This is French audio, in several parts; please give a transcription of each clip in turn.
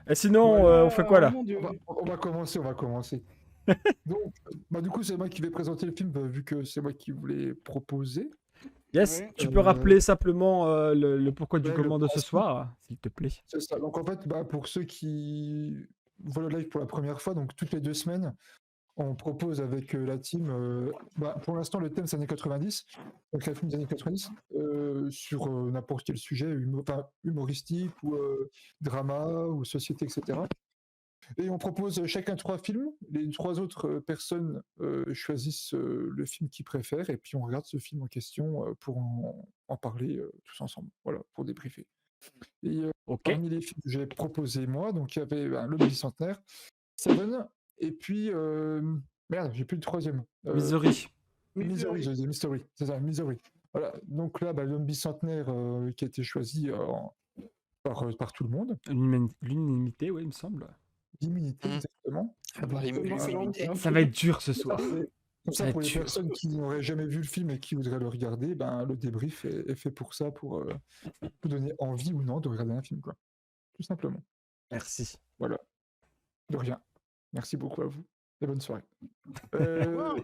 Et sinon, on fait quoi Oh là? mon Dieu. On va commencer. Donc, du coup, c'est moi qui vais présenter le film, vu que c'est moi qui voulais proposer. Yes, Ouais. tu peux rappeler simplement le pourquoi du Ouais, le comment de ce principe, soir, s'il te plaît. c'est ça. Donc, en fait, pour ceux qui voient le live pour la première fois, donc toutes les 2 semaines, on propose avec la team, pour l'instant, le thème, c'est années 90, donc la film des années 90, sur n'importe quel sujet, humoristique ou drama ou société, etc. Et on propose chacun 3 films. Les 3 autres personnes choisissent le film qu'ils préfèrent et puis on regarde ce film en question pour en parler tous ensemble. Voilà, pour débriefer. Et Ok. parmi les films que j'ai proposés moi, donc il y avait L'homme bicentenaire, Seven, et puis merde, j'ai plus le troisième. Misery. Misery, j'ai dit Mystery, c'est ça, Misery. Voilà, donc là, L'homme bicentenaire qui a été choisi par tout le monde. L'unanimité, oui, il me semble. L'immunité, exactement. Avoir l'immunité. Ça va être dur ce Comme soir. comme Ça ça, va pour être les dur. personnes qui n'auraient jamais vu le film et qui voudraient le regarder, le débrief est fait pour ça, pour vous donner envie ou non de regarder un film, quoi. Tout simplement. Merci. Voilà. De rien. Merci beaucoup à vous et bonne soirée. Euh,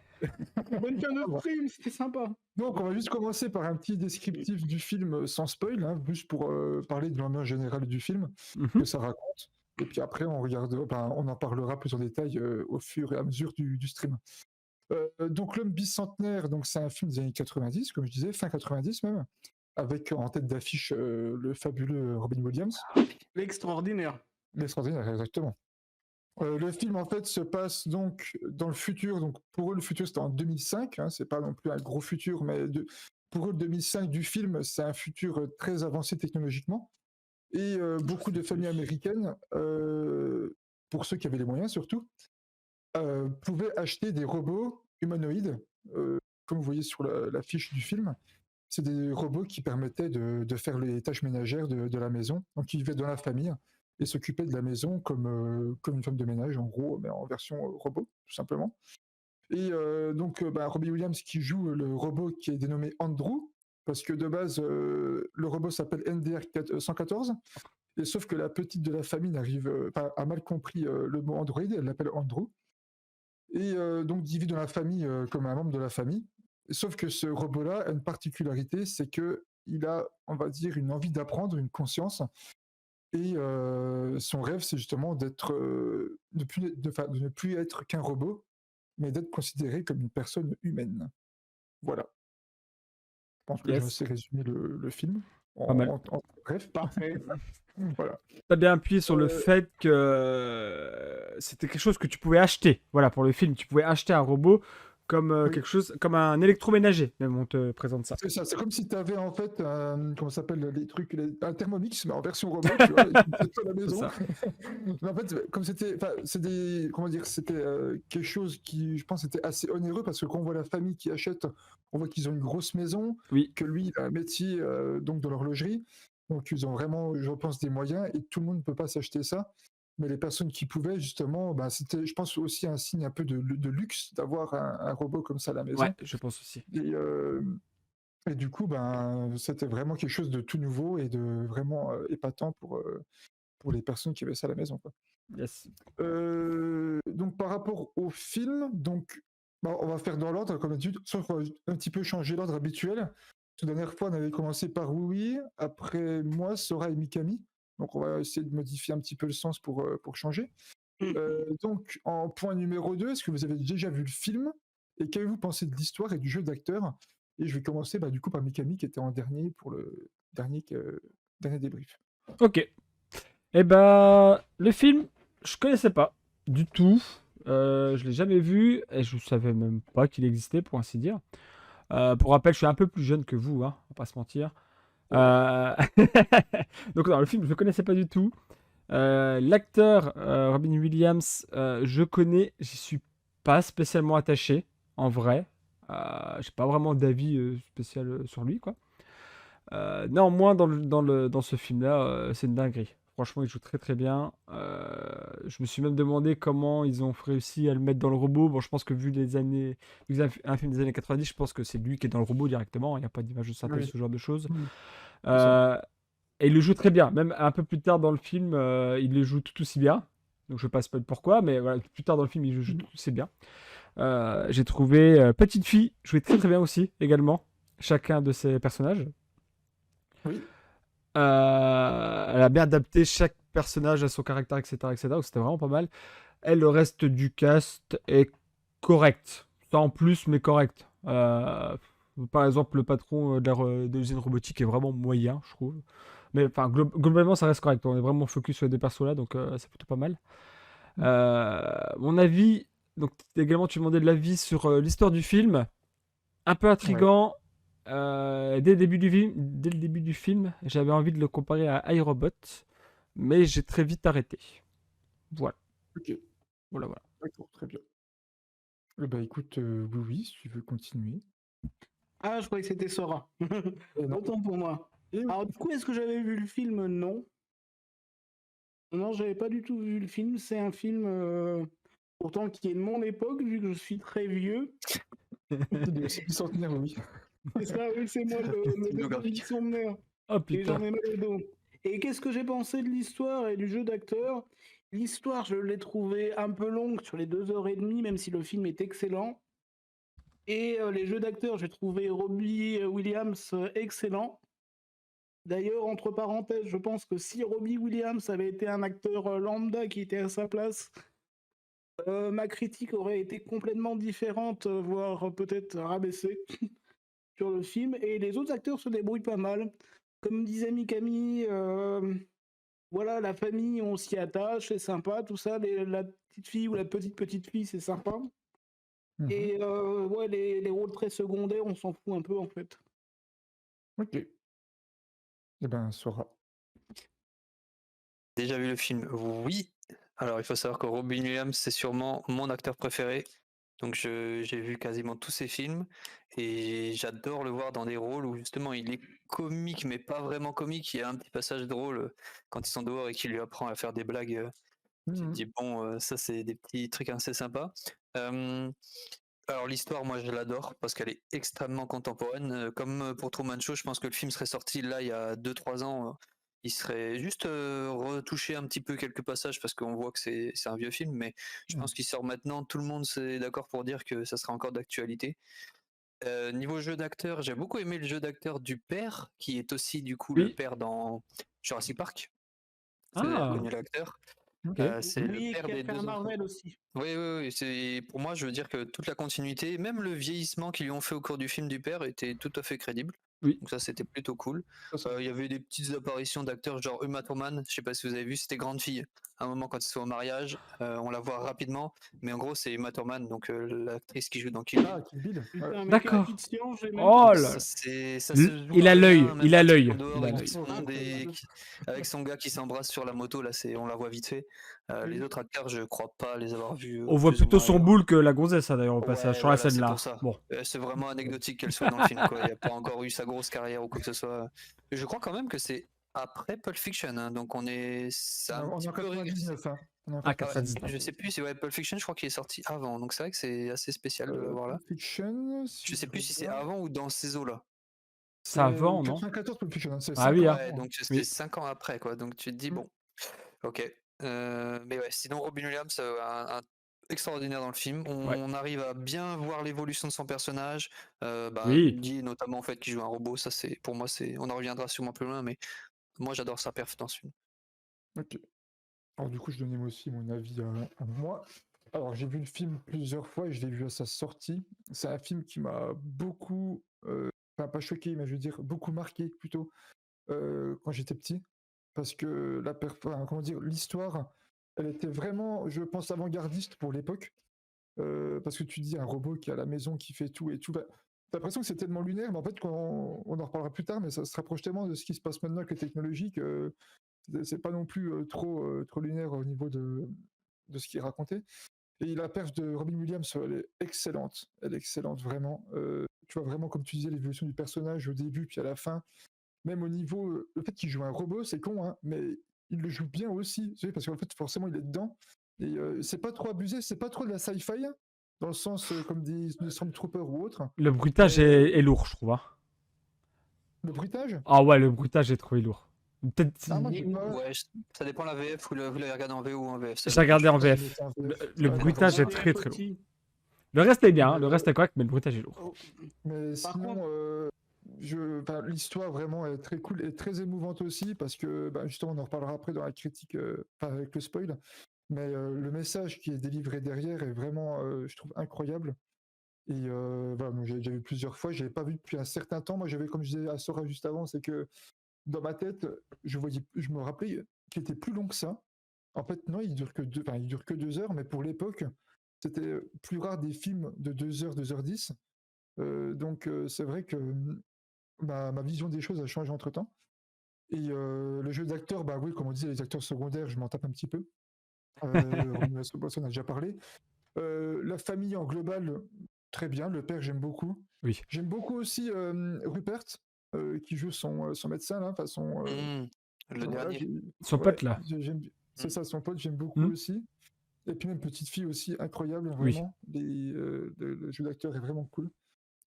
Bonne fin de stream, c'était sympa. Donc, on va juste commencer par un petit descriptif du film sans spoil, hein, juste pour parler de l'ambiance générale du film Mhm. que ça raconte. Et puis après, on en parlera plus en détail au fur et à mesure du stream. Donc, L'homme bicentenaire, donc c'est un film des années 90, comme je disais, fin 90 même, avec en tête d'affiche le fabuleux Robin Williams. L'extraordinaire. L'extraordinaire, exactement. Le film en fait se passe donc dans le futur, donc pour eux le futur c'était en 2005, hein, c'est pas non plus un gros futur, mais pour eux le 2005 du film c'est un futur très avancé technologiquement, et beaucoup de familles américaines, pour ceux qui avaient les moyens surtout, pouvaient acheter des robots humanoïdes, comme vous voyez sur la fiche du film. C'est des robots qui permettaient de faire les tâches ménagères de la maison. Donc, ils vivaient dans la famille et s'occupaient de la maison comme une femme de ménage, en gros, mais en version robot, tout simplement. Et donc, Robbie Williams qui joue le robot qui est dénommé Andrew, parce que de base, le robot s'appelle NDR 114, et sauf que la petite de la famille a mal compris le mot Android, elle l'appelle Andrew. Et donc, il vit dans la famille comme un membre de la famille. Sauf que ce robot-là a une particularité, c'est que il a, on va dire, une envie d'apprendre, une conscience. Et son rêve, c'est justement de ne plus être qu'un robot, mais d'être considéré comme une personne humaine. Voilà. Je pense que j'ai Yes. assez résumé le film. Pas mal. Bref, Parfait. voilà. T'as bien appuyé sur le fait que c'était quelque chose que tu pouvais acheter. Voilà, pour le film, tu pouvais acheter un robot comme Oui. quelque chose, comme un électroménager. Même on te présente ça. C'est ça, c'est comme si tu avais en fait, comment ça s'appelle les trucs, un Thermomix, mais en version robot, tu vois, et tu le fais à la maison. ça. Mais en fait, comme c'était, c'est des, comment dire, c'était quelque chose qui, je pense, était assez onéreux parce que quand on voit la famille qui achète, on voit qu'ils ont une grosse maison, Oui. que lui, il a un métier donc de l'horlogerie, donc ils ont vraiment, je pense, des moyens et tout le monde ne peut pas s'acheter ça. Mais les personnes qui pouvaient, justement, c'était, je pense, aussi un signe un peu de luxe d'avoir un robot comme ça à la maison. Ouais, je pense aussi. Et du coup, c'était vraiment quelque chose de tout nouveau et de vraiment épatant pour les personnes qui avaient ça à la maison, quoi. Yes. Donc, par rapport au film, donc, on va faire dans l'ordre, comme d'habitude, sauf qu'on va un petit peu changer l'ordre habituel. La dernière fois, on avait commencé par Oui, après moi, Sora et Mikami. Donc, on va essayer de modifier un petit peu le sens pour changer. Donc, en point numéro 2, est-ce que vous avez déjà vu le film? Et qu'avez-vous pensé de l'histoire et du jeu d'acteur? Et je vais commencer du coup par Mikami qui était en dernier pour le dernier débrief. Ok. Eh ben, le film, je connaissais pas du tout. Je l'ai jamais vu et je savais même pas qu'il existait, pour ainsi dire. Pour rappel, je suis un peu plus jeune que vous, hein, on va pas se mentir. Donc non, le film, je ne connaissais pas du tout. L'acteur Robin Williams, je connais, j'y suis pas spécialement attaché, en vrai. J'ai pas vraiment d'avis spécial sur lui, quoi. Néanmoins, dans ce film-là, c'est une dinguerie. Franchement, il joue très très bien. Je me suis même demandé comment ils ont réussi à le mettre dans le robot. Bon, je pense que vu que c'est un film des années 90, je pense que c'est lui qui est dans le robot directement. Il n'y a pas d'image de synthèse, Oui. ce genre de choses. Oui, Euh, Et il le joue très bien. Même un peu plus tard dans le film, il le joue tout aussi bien. Donc je ne sais pas pourquoi, mais voilà, plus tard dans le film, il le joue tout aussi bien. J'ai trouvé Petite Fille jouer très très bien aussi, également. Chacun de ses personnages. Oui. Elle a bien adapté chaque personnage à son caractère, etc. etc. Donc c'était vraiment pas mal. Et le reste du cast est correct. Pas en plus, mais correct. Par exemple, le patron de l'usine robotique est vraiment moyen, je trouve. Mais enfin, globalement, ça reste correct. On est vraiment focus sur les deux persos là, donc c'est plutôt pas mal. Mon avis, donc également, tu demandais de l'avis sur l'histoire du film. Un peu Ouais. intriguant. Dès le début du film, j'avais envie de le comparer à iRobot, mais j'ai très vite arrêté. Voilà, Ok. voilà, voilà. D'accord, très bien. Bah écoute, oui, oui, si tu veux continuer. Ah, je croyais que c'était Sora. Non. Autant pour moi. Et oui. Alors, du coup, est-ce que j'avais vu le film? Non. Non, j'avais pas du tout vu le film. C'est un film, pourtant, qui est de mon époque, vu que je suis très vieux. C'est du centenaire, oui. C'est ça, oui, c'est moi le Bibliographique. de sommaire. Oh Et j'en putain. ai mal au dos. Et qu'est-ce que j'ai pensé de l'histoire et du jeu d'acteur? L'histoire, je l'ai trouvée un peu longue sur les 2 h 30, même si le film est excellent. Et les jeux d'acteurs, j'ai trouvé Robbie Williams excellent. D'ailleurs, entre parenthèses, je pense que si Robbie Williams avait été un acteur lambda qui était à sa place, ma critique aurait été complètement différente, voire peut-être rabaissée sur le film. Et les autres acteurs se débrouillent pas mal. Comme disait Mikami, voilà, la famille, on s'y attache, c'est sympa, tout ça. La petite fille ou la petite fille, c'est sympa. Mhm. Et ouais, les rôles très secondaires, on s'en fout un peu en fait. Ok. Eh ben, Sora. Déjà vu le film? Oui. Alors, il faut savoir que Robin Williams, c'est sûrement mon acteur préféré. Donc, j'ai vu quasiment tous ses films et j'adore le voir dans des rôles où justement il est comique, mais pas vraiment comique. Il y a un petit passage drôle quand ils sont dehors et qu'il lui apprend à faire des blagues. Tu te Mhm. dis, bon, ça, c'est des petits trucs assez sympas. Alors, l'histoire, moi, je l'adore parce qu'elle est extrêmement contemporaine. Comme pour Truman Show, je pense que le film serait sorti là il y a 2-3 ans. Il serait juste retouché un petit peu quelques passages parce qu'on voit que c'est un vieux film, mais je pense qu'il sort maintenant. Tout le monde s'est d'accord pour dire que ça sera encore d'actualité. Niveau jeu d'acteur, j'ai beaucoup aimé le jeu d'acteur du père, qui est aussi du coup le Oui. père dans Jurassic Park. Si vous avez Ah, reconnu l'acteur. Ok. C'est le Oui, père qui a des fait un deux enfants. Marvel aussi. Oui, oui, oui. Pour moi, je veux dire que toute la continuité, même le vieillissement qu'ils lui ont fait au cours du film du père, était tout à fait crédible. oui. Donc ça, c'était plutôt cool. Ça. Il y avait des petites apparitions d'acteurs genre Uma Thurman, je sais pas si vous avez vu, c'était Grande Fille. À un moment, quand ils sont au mariage, on la voit rapidement, mais en gros, c'est Uma Thurman, donc l'actrice qui joue dans Kill Bill. Ah, Kill Bill. Ouais. Putain, mais quelle D'accord. affliction, j'ai même Oh pas. là là. Ça se joue Il à a l'œil, rien, même il a quand ils l'œil, sont dehors il a et l'œil. qu'ils sont Incroyable. avec son gars qui s'embrasse sur la moto, là, on la voit vite fait. Les autres acteurs, je crois pas les avoir vus On voit plus ou plutôt moins son ailleurs. boule que la gonzesse, ça, d'ailleurs, au passage, Ouais, sur la voilà, scène c'est là. pour ça. Bon. C'est vraiment anecdotique qu'elle soit dans le film, quoi. Il n'y a pas encore eu sa grosse carrière ou quoi que ce soit. Je crois quand même que c'est après Pulp Fiction, hein, donc c'est un On petit est en peu régressé. 99, hein. On est en Ah, 99. 99. Je sais plus si Pulp Fiction, je crois qu'il est sorti avant, donc c'est vrai que c'est assez spécial de le voir là. Pulp Fiction, si Je sais plus si c'est regarde, avant ou dans ces eaux-là. C'est avant, non? 94 Pulp Fiction, hein, c'est Ah 5 oui, ans hein. Ouais, avant. donc c'est Oui. 5 ans après, quoi. Donc tu te dis, Mm. bon, ok. Mais ouais, sinon Robin Williams, extraordinaire dans le film. Ouais. On arrive à bien voir l'évolution de son personnage. Oui. Lié notamment au fait qu'il joue un robot, ça c'est pour moi on en reviendra sûrement plus loin, mais moi j'adore sa perf dans ce film. Ok. Alors du coup, je donnais moi aussi mon avis à moi. Alors j'ai vu le film plusieurs fois et je l'ai vu à sa sortie. C'est un film qui m'a beaucoup, enfin pas choqué, mais je veux dire beaucoup marqué plutôt quand j'étais petit. Parce que enfin, comment dire, l'histoire, elle était vraiment, je pense, avant-gardiste pour l'époque. Parce que tu dis un robot qui est à la maison, qui fait tout et tout. Bah, t'as l'impression que c'est tellement lunaire, mais en fait, quand on en reparlera plus tard, mais ça se rapproche tellement de ce qui se passe maintenant avec les technologies que c'est pas non plus trop lunaire au niveau de ce qui est raconté. Et la perche de Robin Williams, elle est excellente. Elle est excellente, vraiment. Tu vois vraiment, comme tu disais, l'évolution du personnage au début, puis à la fin. Même au niveau. Le fait qu'il joue un robot, c'est con, hein, mais il le joue bien aussi. Tu sais, parce qu'en fait, forcément, il est dedans. Et c'est pas trop abusé, c'est pas trop de la sci-fi, hein, dans le sens comme des Stormtroopers ou autres. Le bruitage Mais est lourd, je trouve, hein. le bruitage, Ah ouais, le bruitage, j'ai trouvé lourd. Peut-être. Ah, moi, Et j'ai moi, pas. Ouais, ça dépend la VF, vous l'avez regardé en VO ou en VF. J'ai Selon. regardé en Moi, je VF. mettais en Le, VF. le Ouais, bruitage en est forcément. très VF très lourd. aussi. Le reste est bien, Mais, hein, le reste est correct, mais le bruitage est lourd. Oh, mais Par sinon, contre, enfin, l'histoire vraiment est très cool et très émouvante aussi parce que bah, justement, on en reparlera après dans la critique, enfin, avec le spoil. Mais le message qui est délivré derrière est vraiment, je trouve, incroyable. Et voilà, donc j'ai déjà vu plusieurs fois, je l'avais pas vu depuis un certain temps. Moi, j'avais, comme je disais à Sora juste avant, c'est que dans ma tête, je me rappelais qu'il était plus long que ça. En fait, non, enfin, il dure que 2 heures, mais pour l'époque, c'était plus rare des films de 2 heures, 2h10. Donc, c'est vrai que ma vision des choses a changé entre temps. Et le jeu d'acteur, bah oui, comme on disait, les acteurs secondaires, je m'en tape un petit peu. Romeo Sobos, on a déjà parlé. La famille en global, très bien. Le père, j'aime beaucoup. Oui. J'aime beaucoup aussi Rupert, qui joue son médecin, là, enfin Le voilà, dernier. Son ouais, pote là. c'est ça, son pote, j'aime beaucoup Hmm. aussi. Et puis même petite fille aussi, incroyable, Oui. vraiment. Le jeu d'acteur est vraiment cool.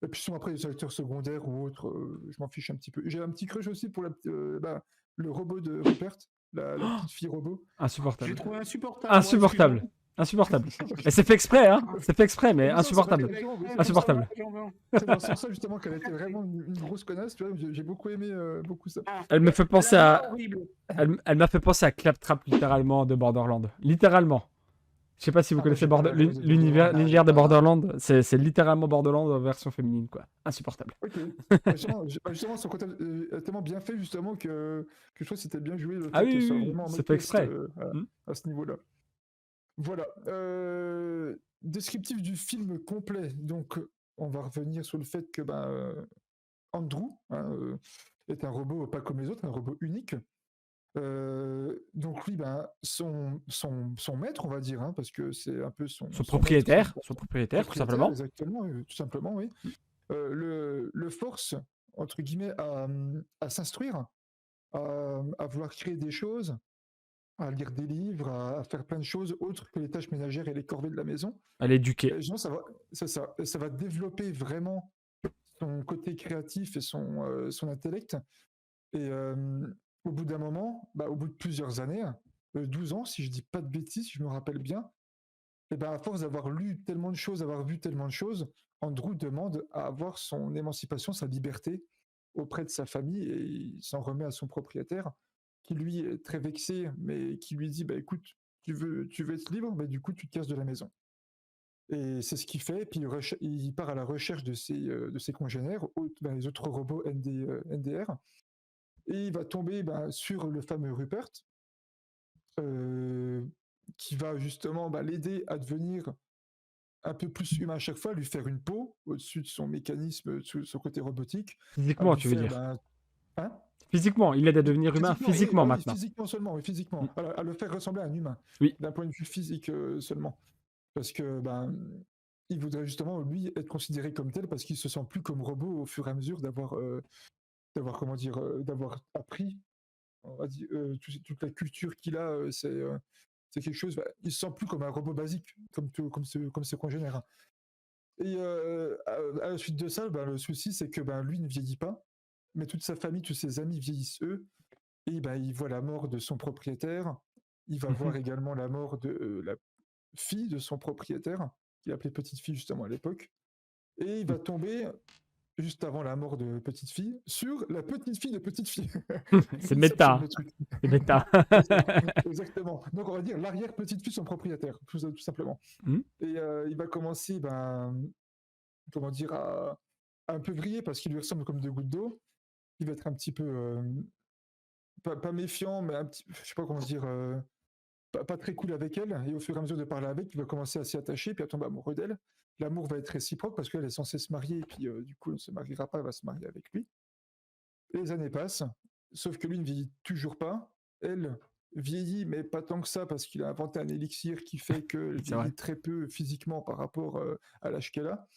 Et puis sinon après les acteurs secondaires ou autres, je m'en fiche un petit peu. J'ai un petit crush aussi pour le robot de Rupert, la petite fille robot. je l'ai Insupportable. trouvé insupportable. Moi, excuse-moi. Insupportable. Insupportable. Et c'est fait exprès, hein. C'est fait exprès, mais Mais ça, c'est vrai insupportable. que, justement, Insupportable. c'est dans ce sens-là justement qu'elle était vraiment une grosse connasse, tu vois. J'ai beaucoup aimé beaucoup ça. Elle me fait penser La à. voix horrible. Elle m'a fait penser à Claptrap littéralement de Borderland. Littéralement. Je sais pas si vous Ah, moi, connaissez j'ai pas la voix de l'univers Borderlands. l'univers de Borderland. C'est littéralement Borderland en version féminine, quoi. Insupportable. Ok. Justement, son côté est tellement bien fait justement que je trouve que c'était bien joué le Ah fait oui, qu'elle oui, soit oui, vraiment en c'est mode fait test exprès. Hmm. à ce niveau-là. Voilà. Descriptif du film complet. Donc, on va revenir sur le fait que Andrew est un robot pas comme les autres, un robot unique. Donc lui, son maître, on va dire, hein, parce que c'est un peu Son maître, propriétaire, son tout simplement. exactement, tout simplement, oui. Le force, entre guillemets, à s'instruire, à vouloir créer des choses, à lire des livres, à faire plein de choses autres que les tâches ménagères et les corvées de la maison. À l'éduquer. Et sinon, ça va développer vraiment son côté créatif et son intellect. Et au bout d'un moment, au bout de plusieurs années, 12 ans, si je dis pas de bêtises, si je me rappelle bien, et à force d'avoir lu tellement de choses, d'avoir vu tellement de choses, Andrew demande à avoir son émancipation, sa liberté auprès de sa famille et il s'en remet à son propriétaire qui lui est très vexé, mais qui lui dit écoute, tu veux être libre, du coup tu te casses de la maison. Et c'est ce qu'il fait, puis il part à la recherche de ses congénères, les autres robots NDR, et il va tomber sur le fameux Rupert, euh, qui va justement l'aider à devenir un peu plus humain à chaque fois, lui faire une peau au-dessus de son mécanisme, de son côté robotique. Physiquement, tu veux dire. Hein Physiquement, il aide à devenir humain physiquement oui, maintenant. physiquement seulement, oui, physiquement. À le faire ressembler à un humain. Oui. D'un point de vue physique seulement. Parce que il voudrait justement, lui, être considéré comme tel parce qu'il se sent plus comme robot au fur et à mesure d'avoir d'avoir appris, on va dire, toute la culture qu'il a, c'est quelque chose, il se sent plus comme un robot basique, comme ses congénères. Et à la suite de ça, le souci, c'est que lui ne vieillit pas, mais toute sa famille, tous ses amis vieillissent eux, et il voit la mort de son propriétaire, il va voir également la mort de la fille de son propriétaire, qu'il appelait petite fille justement à l'époque, et il va tomber, juste avant la mort de petite fille, sur la petite fille de petite fille. C'est méta. Le truc. C'est méta. Exactement. Donc on va dire l'arrière petite fille son propriétaire, tout simplement. Et il va commencer, comment dire, à un peu vriller parce qu'il lui ressemble comme deux gouttes d'eau. Il va être un petit peu pas méfiant, mais je sais pas comment dire, pas très cool avec elle. Et au fur et à mesure de parler avec, il va commencer à s'y attacher puis à tomber amoureux d'elle. L'amour va être réciproque parce qu'elle est censée se marier et puis du coup elle ne se mariera pas, elle va se marier avec lui. Et les années passent, sauf que lui ne vieillit toujours pas. Elle vieillit, mais pas tant que ça, parce qu'il a inventé un élixir qui fait qu'elle vieillit très peu physiquement par rapport à l'âge qu'elle a.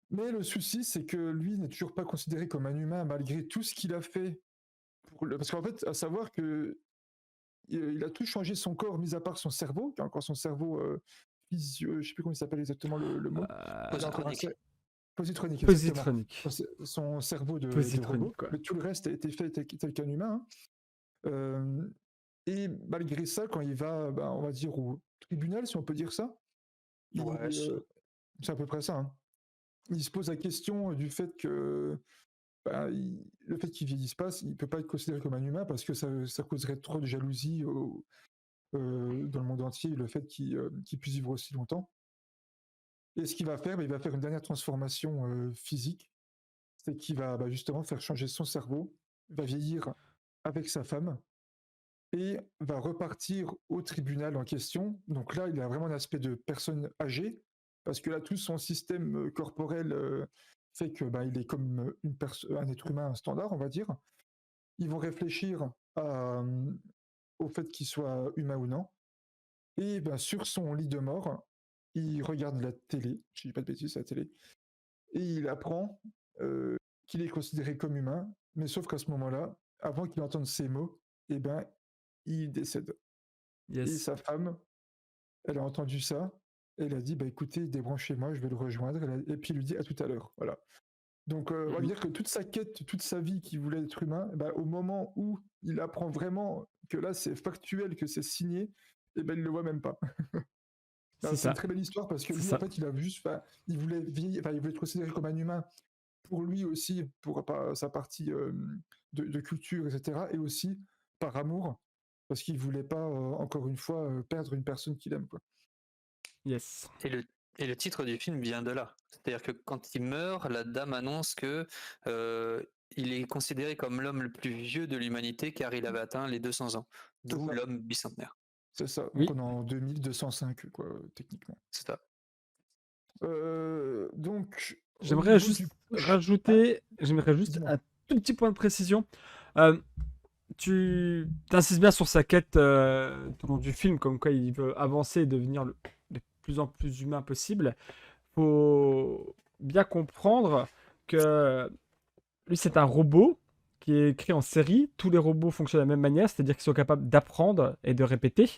Mais le souci, c'est que lui n'est toujours pas considéré comme un humain malgré tout ce qu'il a fait. Parce qu'en fait, à savoir que il a tout changé son corps, mis à part son cerveau, qui a encore son cerveau je sais plus comment il s'appelle exactement le mot. Positronique, exactement. Positronique. Son cerveau de Positronique, robot. quoi. Mais tout le reste a été fait tel qu'un humain. Hein. Euh, et malgré ça, quand il va, on va dire, au tribunal, si on peut dire ça, Ouais, c'est à peu près ça, hein. Il se pose la question du fait que le fait qu'il vieillisse pas, il peut pas être considéré comme un humain parce que ça causerait trop de jalousie dans le monde entier, le fait qu'il puisse vivre aussi longtemps. Et ce qu'il va faire, il va faire une dernière transformation physique, c'est qu'il va justement faire changer son cerveau, va vieillir avec sa femme et va repartir au tribunal en question. Donc là, il a vraiment un aspect de personne âgée, parce que là, tout son système corporel fait que il est comme un être humain standard, on va dire. Ils vont réfléchir au fait qu'il soit humain ou non. Et sur son lit de mort, il regarde la télé, je dis pas de bêtises, la télé, et il apprend qu'il est considéré comme humain, mais sauf qu'à ce moment-là, avant qu'il entende ces mots, il décède. Et Yes. sa femme, elle a entendu ça, elle a dit écoutez, débranchez-moi, je vais le rejoindre, et puis il lui dit à tout à l'heure. Voilà. Donc on va dire que toute sa quête, toute sa vie qu'il voulait être humain, au moment où il apprend vraiment que là c'est factuel, que c'est signé, il le voit même pas. C'est C'est une ça. très belle histoire parce que C'est lui, ça. en fait, il a juste, il voulait vieillir, il voulait être considéré comme un humain pour lui aussi, pour sa partie de culture, etc. Et aussi par amour, parce qu'il voulait pas, encore une fois, perdre une personne qu'il aime, quoi. Yes. Et le titre du film vient de là. C'est-à-dire que quand il meurt, la dame annonce que il est considéré comme l'homme le plus vieux de l'humanité car il avait atteint les 200 ans. C'est D'où ça. l'homme bicentenaire. C'est ça. Oui. Donc on est en 2205, quoi, techniquement. C'est ça. Donc, au J'aimerais niveau juste du push, rajouter, dis-moi. un tout petit point de précision. Euh, Tu insistes bien sur sa quête tout au long du film, comme quoi il veut avancer et devenir le plus en plus humain possible. Faut bien comprendre que lui, c'est un robot qui est créé en série. Tous les robots fonctionnent de la même manière, c'est-à-dire qu'ils sont capables d'apprendre et de répéter.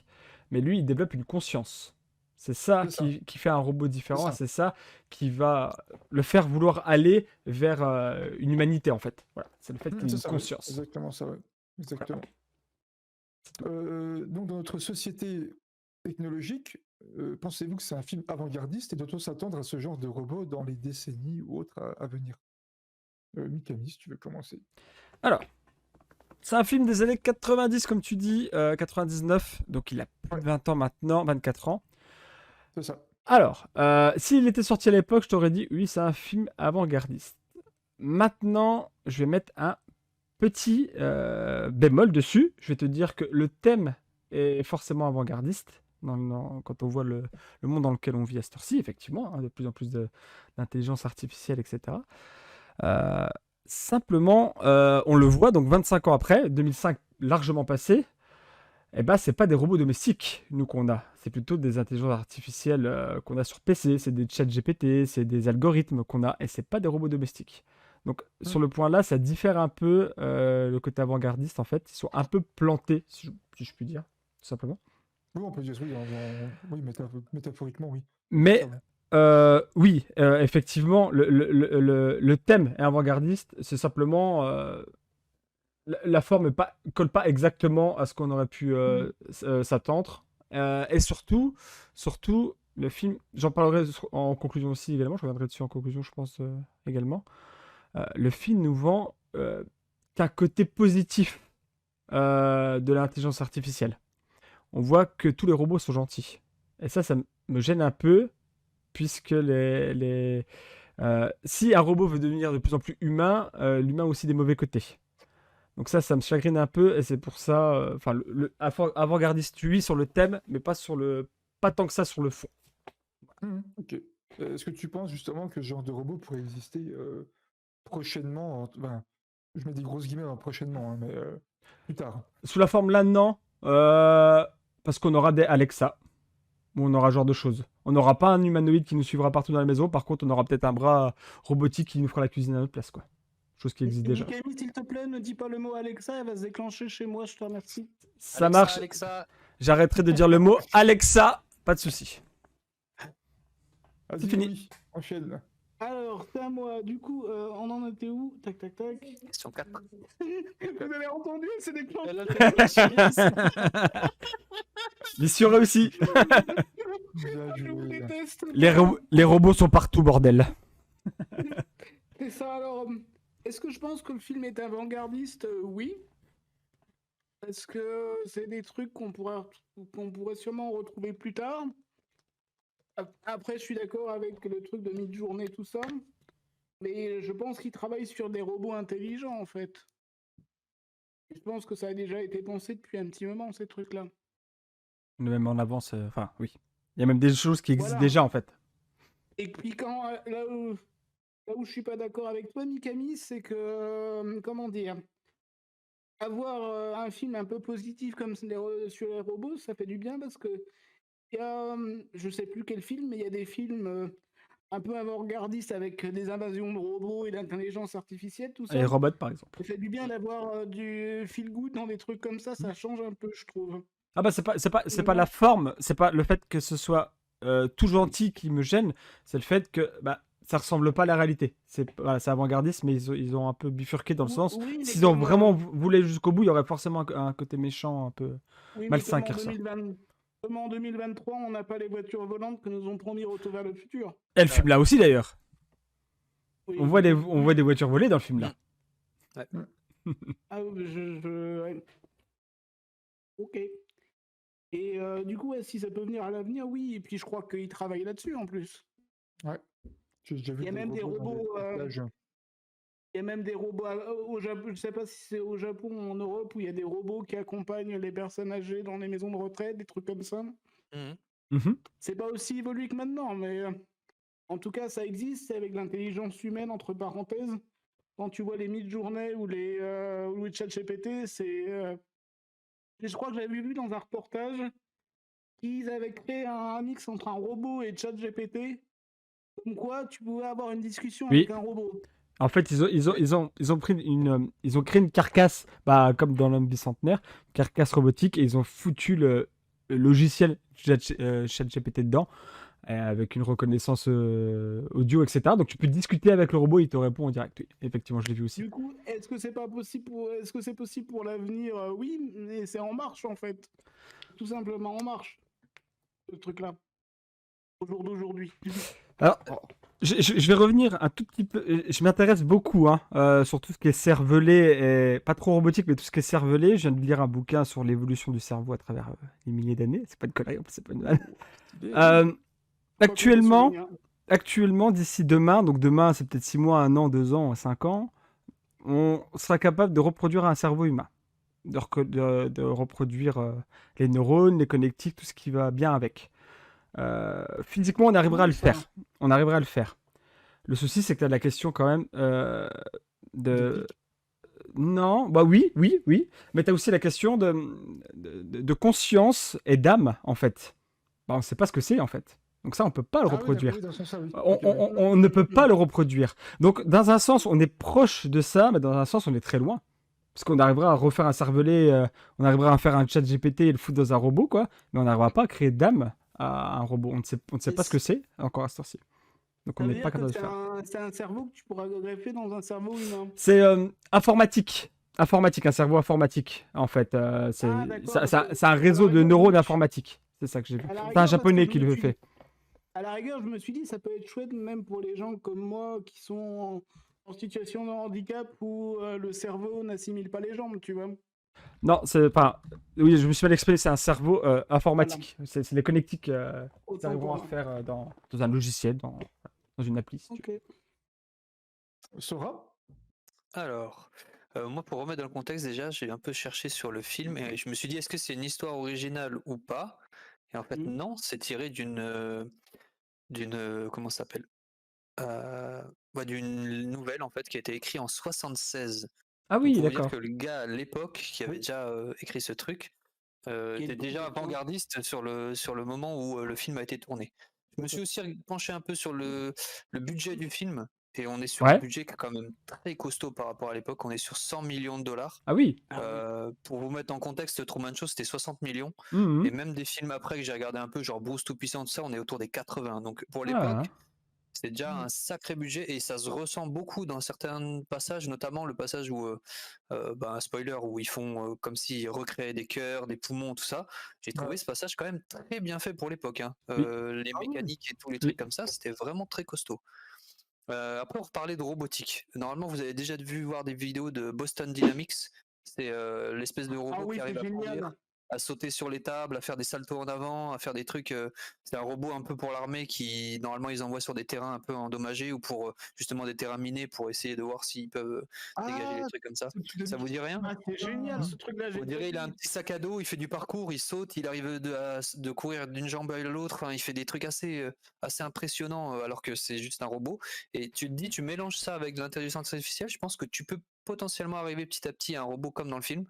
Mais lui, il développe une conscience. C'est ça C'est ça. qui fait un robot différent, et ça. c'est ça qui va le faire vouloir aller vers une humanité, en fait. Voilà, c'est le fait qu'il ait C'est une ça, ouais. conscience. Exactement ça, ouais. Exactement. Donc, dans notre société technologique, pensez-vous que c'est un film avant-gardiste et doit-on s'attendre à ce genre de robot dans les décennies ou autres à venir? Mikami, si tu veux commencer. Alors, c'est un film des années 90, comme tu dis, 99, donc il a plus de 20 ans maintenant, 24 ans. C'est ça. Alors, s'il était sorti à l'époque, je t'aurais dit, oui, c'est un film avant-gardiste. Maintenant, je vais mettre un petit bémol dessus. Je vais te dire que le thème est forcément avant-gardiste. Quand on voit le monde dans lequel on vit à cette heure-ci, effectivement, hein, de plus en plus d'intelligence artificielle, etc. Euh, Simplement, on le voit, donc 25 ans après, 2005 largement passé, eh ben, c'est pas des robots domestiques, nous, qu'on a. C'est plutôt des intelligences artificielles qu'on a sur PC, c'est des chats GPT, c'est des algorithmes qu'on a, et c'est pas des robots domestiques. Donc, sur le point là, ça diffère un peu le côté avant-gardiste, en fait. Ils sont un peu plantés, si je puis dire, tout simplement. Oui, on peut dire oui, oui, métaphoriquement, oui. Mais Ça va. oui, effectivement, le thème est avant-gardiste, c'est simplement la forme colle pas exactement à ce qu'on aurait pu s'attendre. Et surtout, le film, j'en parlerai en conclusion aussi également, je reviendrai dessus en conclusion, je pense également. Le film nous vend qu'un côté positif de l'intelligence artificielle. On voit que tous les robots sont gentils. Et ça me gêne un peu, puisque si un robot veut devenir de plus en plus humain, l'humain a aussi des mauvais côtés. Donc ça me chagrine un peu, et c'est pour ça, enfin, avant-gardiste, oui, sur le thème, mais pas tant que ça sur le fond. Ok. Est-ce que tu penses justement que ce genre de robot pourrait exister prochainement, je mets des grosses guillemets dans prochainement, hein, mais plus tard. Sous la forme là, non, parce qu'on aura des Alexa, où on aura ce genre de choses. On n'aura pas un humanoïde qui nous suivra partout dans la maison, par contre, on aura peut-être un bras robotique qui nous fera la cuisine à notre place, quoi. Chose qui existe déjà. Mikami, s'il te plaît, ne dis pas le mot Alexa, elle va se déclencher chez moi, je te remercie. Ça Alexa, marche. Alexa. J'arrêterai de dire le mot Alexa, pas de souci. Vas-y, fini. oui, enchaîne. Alors, Alors, c'est à moi. Du coup, on en était où? Tac, tac, tac. Question 4. Vous avez entendu? C'est des plans. Mission réussie. Bien Je vous joué. déteste. Les robots sont partout, bordel. C'est ça, alors. Est-ce que je pense que le film est avant-gardiste? Oui. Parce que c'est des trucs qu'on pourrait sûrement retrouver plus tard. Après, je suis d'accord avec le truc de mid-journée, tout ça. Mais je pense qu'ils travaillent sur des robots intelligents, en fait. Je pense que ça a déjà été pensé depuis un petit moment, ces trucs-là. Même en avance, enfin, oui. Il y a même des choses qui existent Voilà. déjà, en fait. Et puis quand là où je suis pas d'accord avec toi, Mikami, c'est que comment dire, avoir un film un peu positif comme sur les robots, ça fait du bien parce que il y a, je sais plus quel film, mais il y a des films un peu avant-gardistes avec des invasions de robots et d'intelligence artificielle, tout Les ça. robots, par exemple. Ça fait du bien d'avoir du feel good dans des trucs comme ça change un peu, je trouve. Ah bah c'est pas la forme, c'est pas le fait que ce soit tout gentil qui me gêne, c'est le fait que bah ça ressemble pas à la réalité. C'est avant-gardiste, mais ils ont un peu bifurqué dans le sens. Oui, mais S'ils ont comme, vraiment voulu jusqu'au bout, il y aurait forcément un côté méchant, un peu oui, mais malsain comme qui en ressort. 2020, comme en 2023, on n'a pas les voitures volantes que nous ont promis Retour vers le futur. Et le film là aussi d'ailleurs. Oui. On voit des voitures volées dans le film là. Ah, ouais. Ok. Et du coup, si ça peut venir à l'avenir, oui. Et puis je crois qu'ils travaillent là-dessus en plus. J'ai déjà vu Il y a même des dans robots. plages. Il y a même des robots au Japon. Je sais pas si c'est au Japon ou en Europe où il y a des robots qui accompagnent les personnes âgées dans les maisons de retraite, des trucs comme ça. Mhm. C'est pas aussi évolué que maintenant, mais en tout cas, ça existe. C'est avec l'intelligence humaine entre parenthèses. Quand tu vois les mid-journées ou les ChatGPT, c'est. Je crois que j'avais vu dans un reportage qu'ils avaient créé un mix entre un robot et ChatGPT. Comme quoi, tu pouvais avoir une discussion Oui. avec un robot. En fait, ils ont ils ont créé une carcasse, bah, comme dans l'homme bicentenaire, une carcasse robotique, et ils ont foutu le logiciel ChatGPT dedans, avec une reconnaissance audio, etc. Donc tu peux discuter avec le robot, il te répond en direct. Oui, effectivement, je l'ai vu aussi. Du coup, est-ce que c'est possible pour l'avenir? Oui, mais c'est en marche en fait. Tout simplement en marche, ce truc-là. Au jour d'aujourd'hui. Alors, je vais revenir un tout petit peu. Je m'intéresse beaucoup sur tout ce qui est cervelé, et pas trop robotique, mais tout ce qui est cervelé. Je viens de lire un bouquin sur l'évolution du cerveau à travers les milliers d'années. C'est pas une connerie, c'est pas une vanne. Actuellement, d'ici demain, donc demain, c'est peut-être 6 mois, 1 an, 2 ans, 5 ans, on sera capable de reproduire un cerveau humain. De reproduire les neurones, les connectiques, tout ce qui va bien avec. Physiquement, on arrivera à le faire. On arrivera à le faire. Le souci, c'est que tu as la question quand même de... Non, bah oui. Mais tu as aussi la question de conscience et d'âme, en fait. Bah, on ne sait pas ce que c'est, en fait. Donc ça, on ne peut pas le reproduire. Oui, dans ce sens-là, oui. On ne peut pas le reproduire. Donc, dans un sens, on est proche de ça, mais dans un sens, on est très loin. Parce qu'on arrivera à refaire un cervelet, on arrivera à faire un chat GPT et le foutre dans un robot, quoi. Mais on n'arrivera pas à créer d'âme à un robot. On ne sait pas ce que c'est encore à ce temps-ci. Donc on n'est pas capable de le faire. C'est un cerveau que tu pourras greffer dans un cerveau humain. C'est informatique. Informatique, un cerveau informatique, en fait. C'est un réseau de neurones informatiques. C'est ça que j'ai vu. C'est un japonais qui le fait. À la rigueur, je me suis dit, ça peut être chouette même pour les gens comme moi qui sont en situation de handicap où le cerveau n'assimile pas les jambes, tu vois. Non, c'est pas. Oui, je me suis mal exprimé, c'est un cerveau informatique. Voilà. C'est les connectiques qui arriveront à refaire dans un logiciel, dans une appli. Si ok. Sora ? Alors, moi, pour remettre dans le contexte, déjà, j'ai un peu cherché sur le film et je me suis dit, est-ce que c'est une histoire originale ou pas? Et en fait, non, c'est tiré d'une comment ça s'appelle? D'une nouvelle en fait qui a été écrite en 76. Ah oui, d'accord. Pour dire que le gars à l'époque qui avait déjà écrit ce truc était déjà avant-gardiste sur le moment où le film a été tourné. Je me suis aussi penché un peu sur le budget du film et on est sur un budget qui est quand même très costaud par rapport à l'époque. On est sur 100 millions de dollars. Ah oui. Pour vous mettre en contexte, Truman Show c'était 60 millions Mmh. Et même des films après que j'ai regardé un peu, genre Bruce Tout-Puissant, tout ça, on est autour des 80. Donc pour l'époque, C'est déjà un sacré budget et ça se ressent beaucoup dans certains passages, notamment le passage où, spoiler, où ils font comme s'ils recréaient des cœurs, des poumons, tout ça. J'ai trouvé ce passage quand même très bien fait pour l'époque. Hein. Oui. Les Ah oui. mécaniques et tous les Oui. trucs comme ça, c'était vraiment très costaud. Après, on reparlait de robotique. Normalement, vous avez déjà vu voir des vidéos de Boston Dynamics. C'est l'espèce de robot Ah oui, qui arrive c'est à conduire, génial. à sauter sur les tables, à faire des saltos en avant, à faire des trucs. C'est un robot un peu pour l'armée qui, normalement, ils envoient sur des terrains un peu endommagés ou pour justement des terrains minés pour essayer de voir s'ils peuvent dégager des Ah, trucs comme ça. tu l'as Ça dit. vous dit rien? Ah, c'est génial ce truc-là. On dirait il a un petit sac à dos, il fait du parcours, il saute, il arrive de courir d'une jambe à l'autre, enfin, il fait des trucs assez impressionnants alors que c'est juste un robot. Et tu te dis, tu mélanges ça avec de l'intelligence artificielle, je pense que tu peux potentiellement arriver petit à petit à un robot comme dans le film.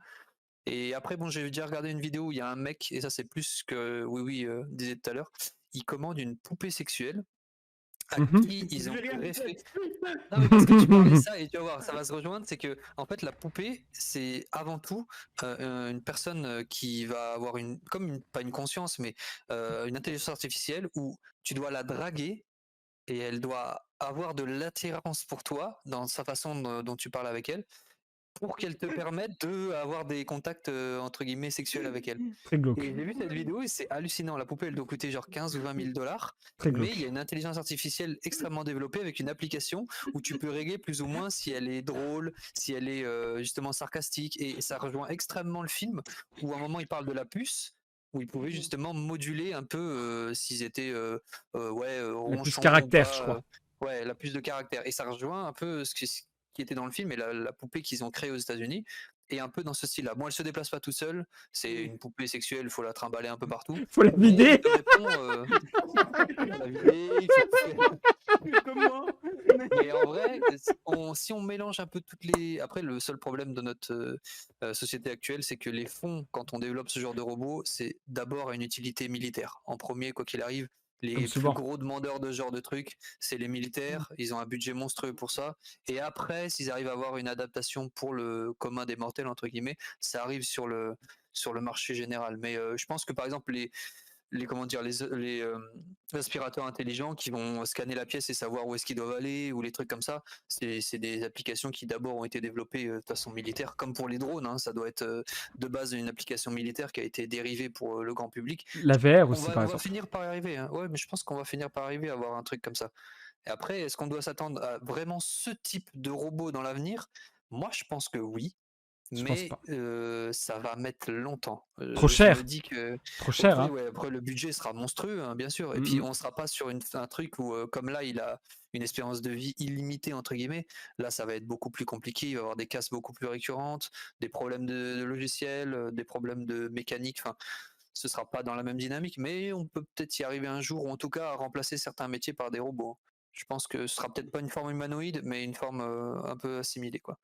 Et après, bon, j'ai déjà regardé une vidéo où il y a un mec, et ça c'est plus que oui, disait tout à l'heure, il commande une poupée sexuelle à Mhm. qui ils ont Je vais rien greffé. dire. Non, mais parce que tu parlais ça et tu vas voir, ça va se rejoindre, c'est que en fait la poupée, c'est avant tout une personne qui va avoir pas une conscience, mais une intelligence artificielle où tu dois la draguer et elle doit avoir de l'attirance pour toi dans sa façon dont tu parles avec elle, pour qu'elle te permette de avoir des contacts entre guillemets sexuels avec elle. Très glauque. Et j'ai vu cette vidéo et c'est hallucinant. La poupée, elle doit coûter genre 15 ou 20 000 $, Très mais glauque. il y a une intelligence artificielle extrêmement développée avec une application où tu peux régler plus ou moins si elle est drôle, si elle est justement sarcastique. Et ça rejoint extrêmement le film où à un moment il parle de la puce, où ils pouvaient justement moduler un peu s'ils étaient La ronchons puce ou caractère, pas, je crois. ouais, la puce de caractère. Et ça rejoint un peu ce qui était dans le film et la poupée qu'ils ont créée aux États-Unis. Et un peu dans ce style-là. Bon, elle se déplace pas toute seule. C'est une poupée sexuelle, il faut la trimballer un peu partout. Faut la Mais vider. il te répond, il faut la vider, il faut Comme moi. mais en vrai, si on mélange un peu toutes les. Après, le seul problème de notre société actuelle, c'est que les fonds, quand on développe ce genre de robot, c'est d'abord une utilité militaire. En premier, quoi qu'il arrive, Comme les plus souvent. gros demandeurs de ce genre de trucs, c'est les militaires. Ils ont un budget monstrueux pour ça. Et après, s'ils arrivent à avoir une adaptation pour le commun des mortels, entre guillemets, ça arrive sur le marché général. Mais je pense que par exemple, les aspirateurs intelligents qui vont scanner la pièce et savoir où est-ce qu'ils doivent aller ou les trucs comme ça, c'est des applications qui d'abord ont été développées de façon militaire, comme pour les drones. Hein, ça doit être de base une application militaire qui a été dérivée pour le grand public. La VR aussi, On par va exemple. finir par y arriver. Hein. Ouais, mais je pense qu'on va finir par arriver à avoir un truc comme ça. Et après, est-ce qu'on doit s'attendre à vraiment ce type de robot dans l'avenir? Moi, je pense que oui. Je pense Mais pas. ça va mettre longtemps. Trop Je cher. me dis que Trop cher, hein. après le budget sera monstrueux, hein, bien sûr. Et puis on sera pas sur un truc où, comme là, il a une espérance de vie illimitée entre guillemets. Là, ça va être beaucoup plus compliqué. Il va y avoir des casses beaucoup plus récurrentes, des problèmes de logiciel, des problèmes de mécanique. Enfin, ce sera pas dans la même dynamique, mais on peut peut-être y arriver un jour, ou en tout cas à remplacer certains métiers par des robots. Je pense que ce sera peut-être pas une forme humanoïde, mais une forme un peu assimilée, quoi.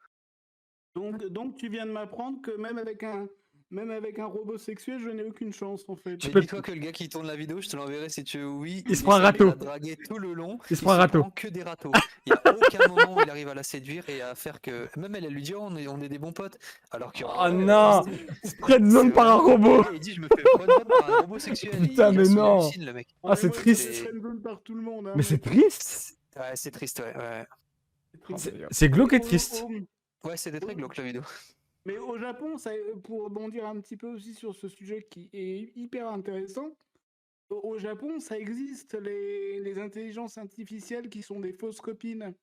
Donc tu viens de m'apprendre que même avec un robot sexuel, je n'ai aucune chance en fait. Tu Mais peux- dis-toi que le gars qui tourne la vidéo, je te l'enverrai si tu veux, oui. Il se prend un s'amuse râteau. à draguer tout le long. Il se prend un râteau. prend que des râteaux. Il n'y a aucun moment où il arrive à la séduire et à faire que. Même elle lui dit, oh, on est des bons potes. Alors que. Oh non. Friendzone c'est par un vraiment- robot. Il dit, je me fais friendzone par un robot sexuel. Putain, il mais il non. hallucine, le mec. Ah, c'est moi, triste. je friendzone par tout le monde. Hein, Mais c'est triste. Ouais, c'est triste, ouais. C'est glauque et Au- triste. Ouais, c'était très glauque la vidéo. Mais au Japon, pour rebondir un petit peu aussi sur ce sujet qui est hyper intéressant, au Japon, ça existe les intelligences artificielles qui sont des fausses copines.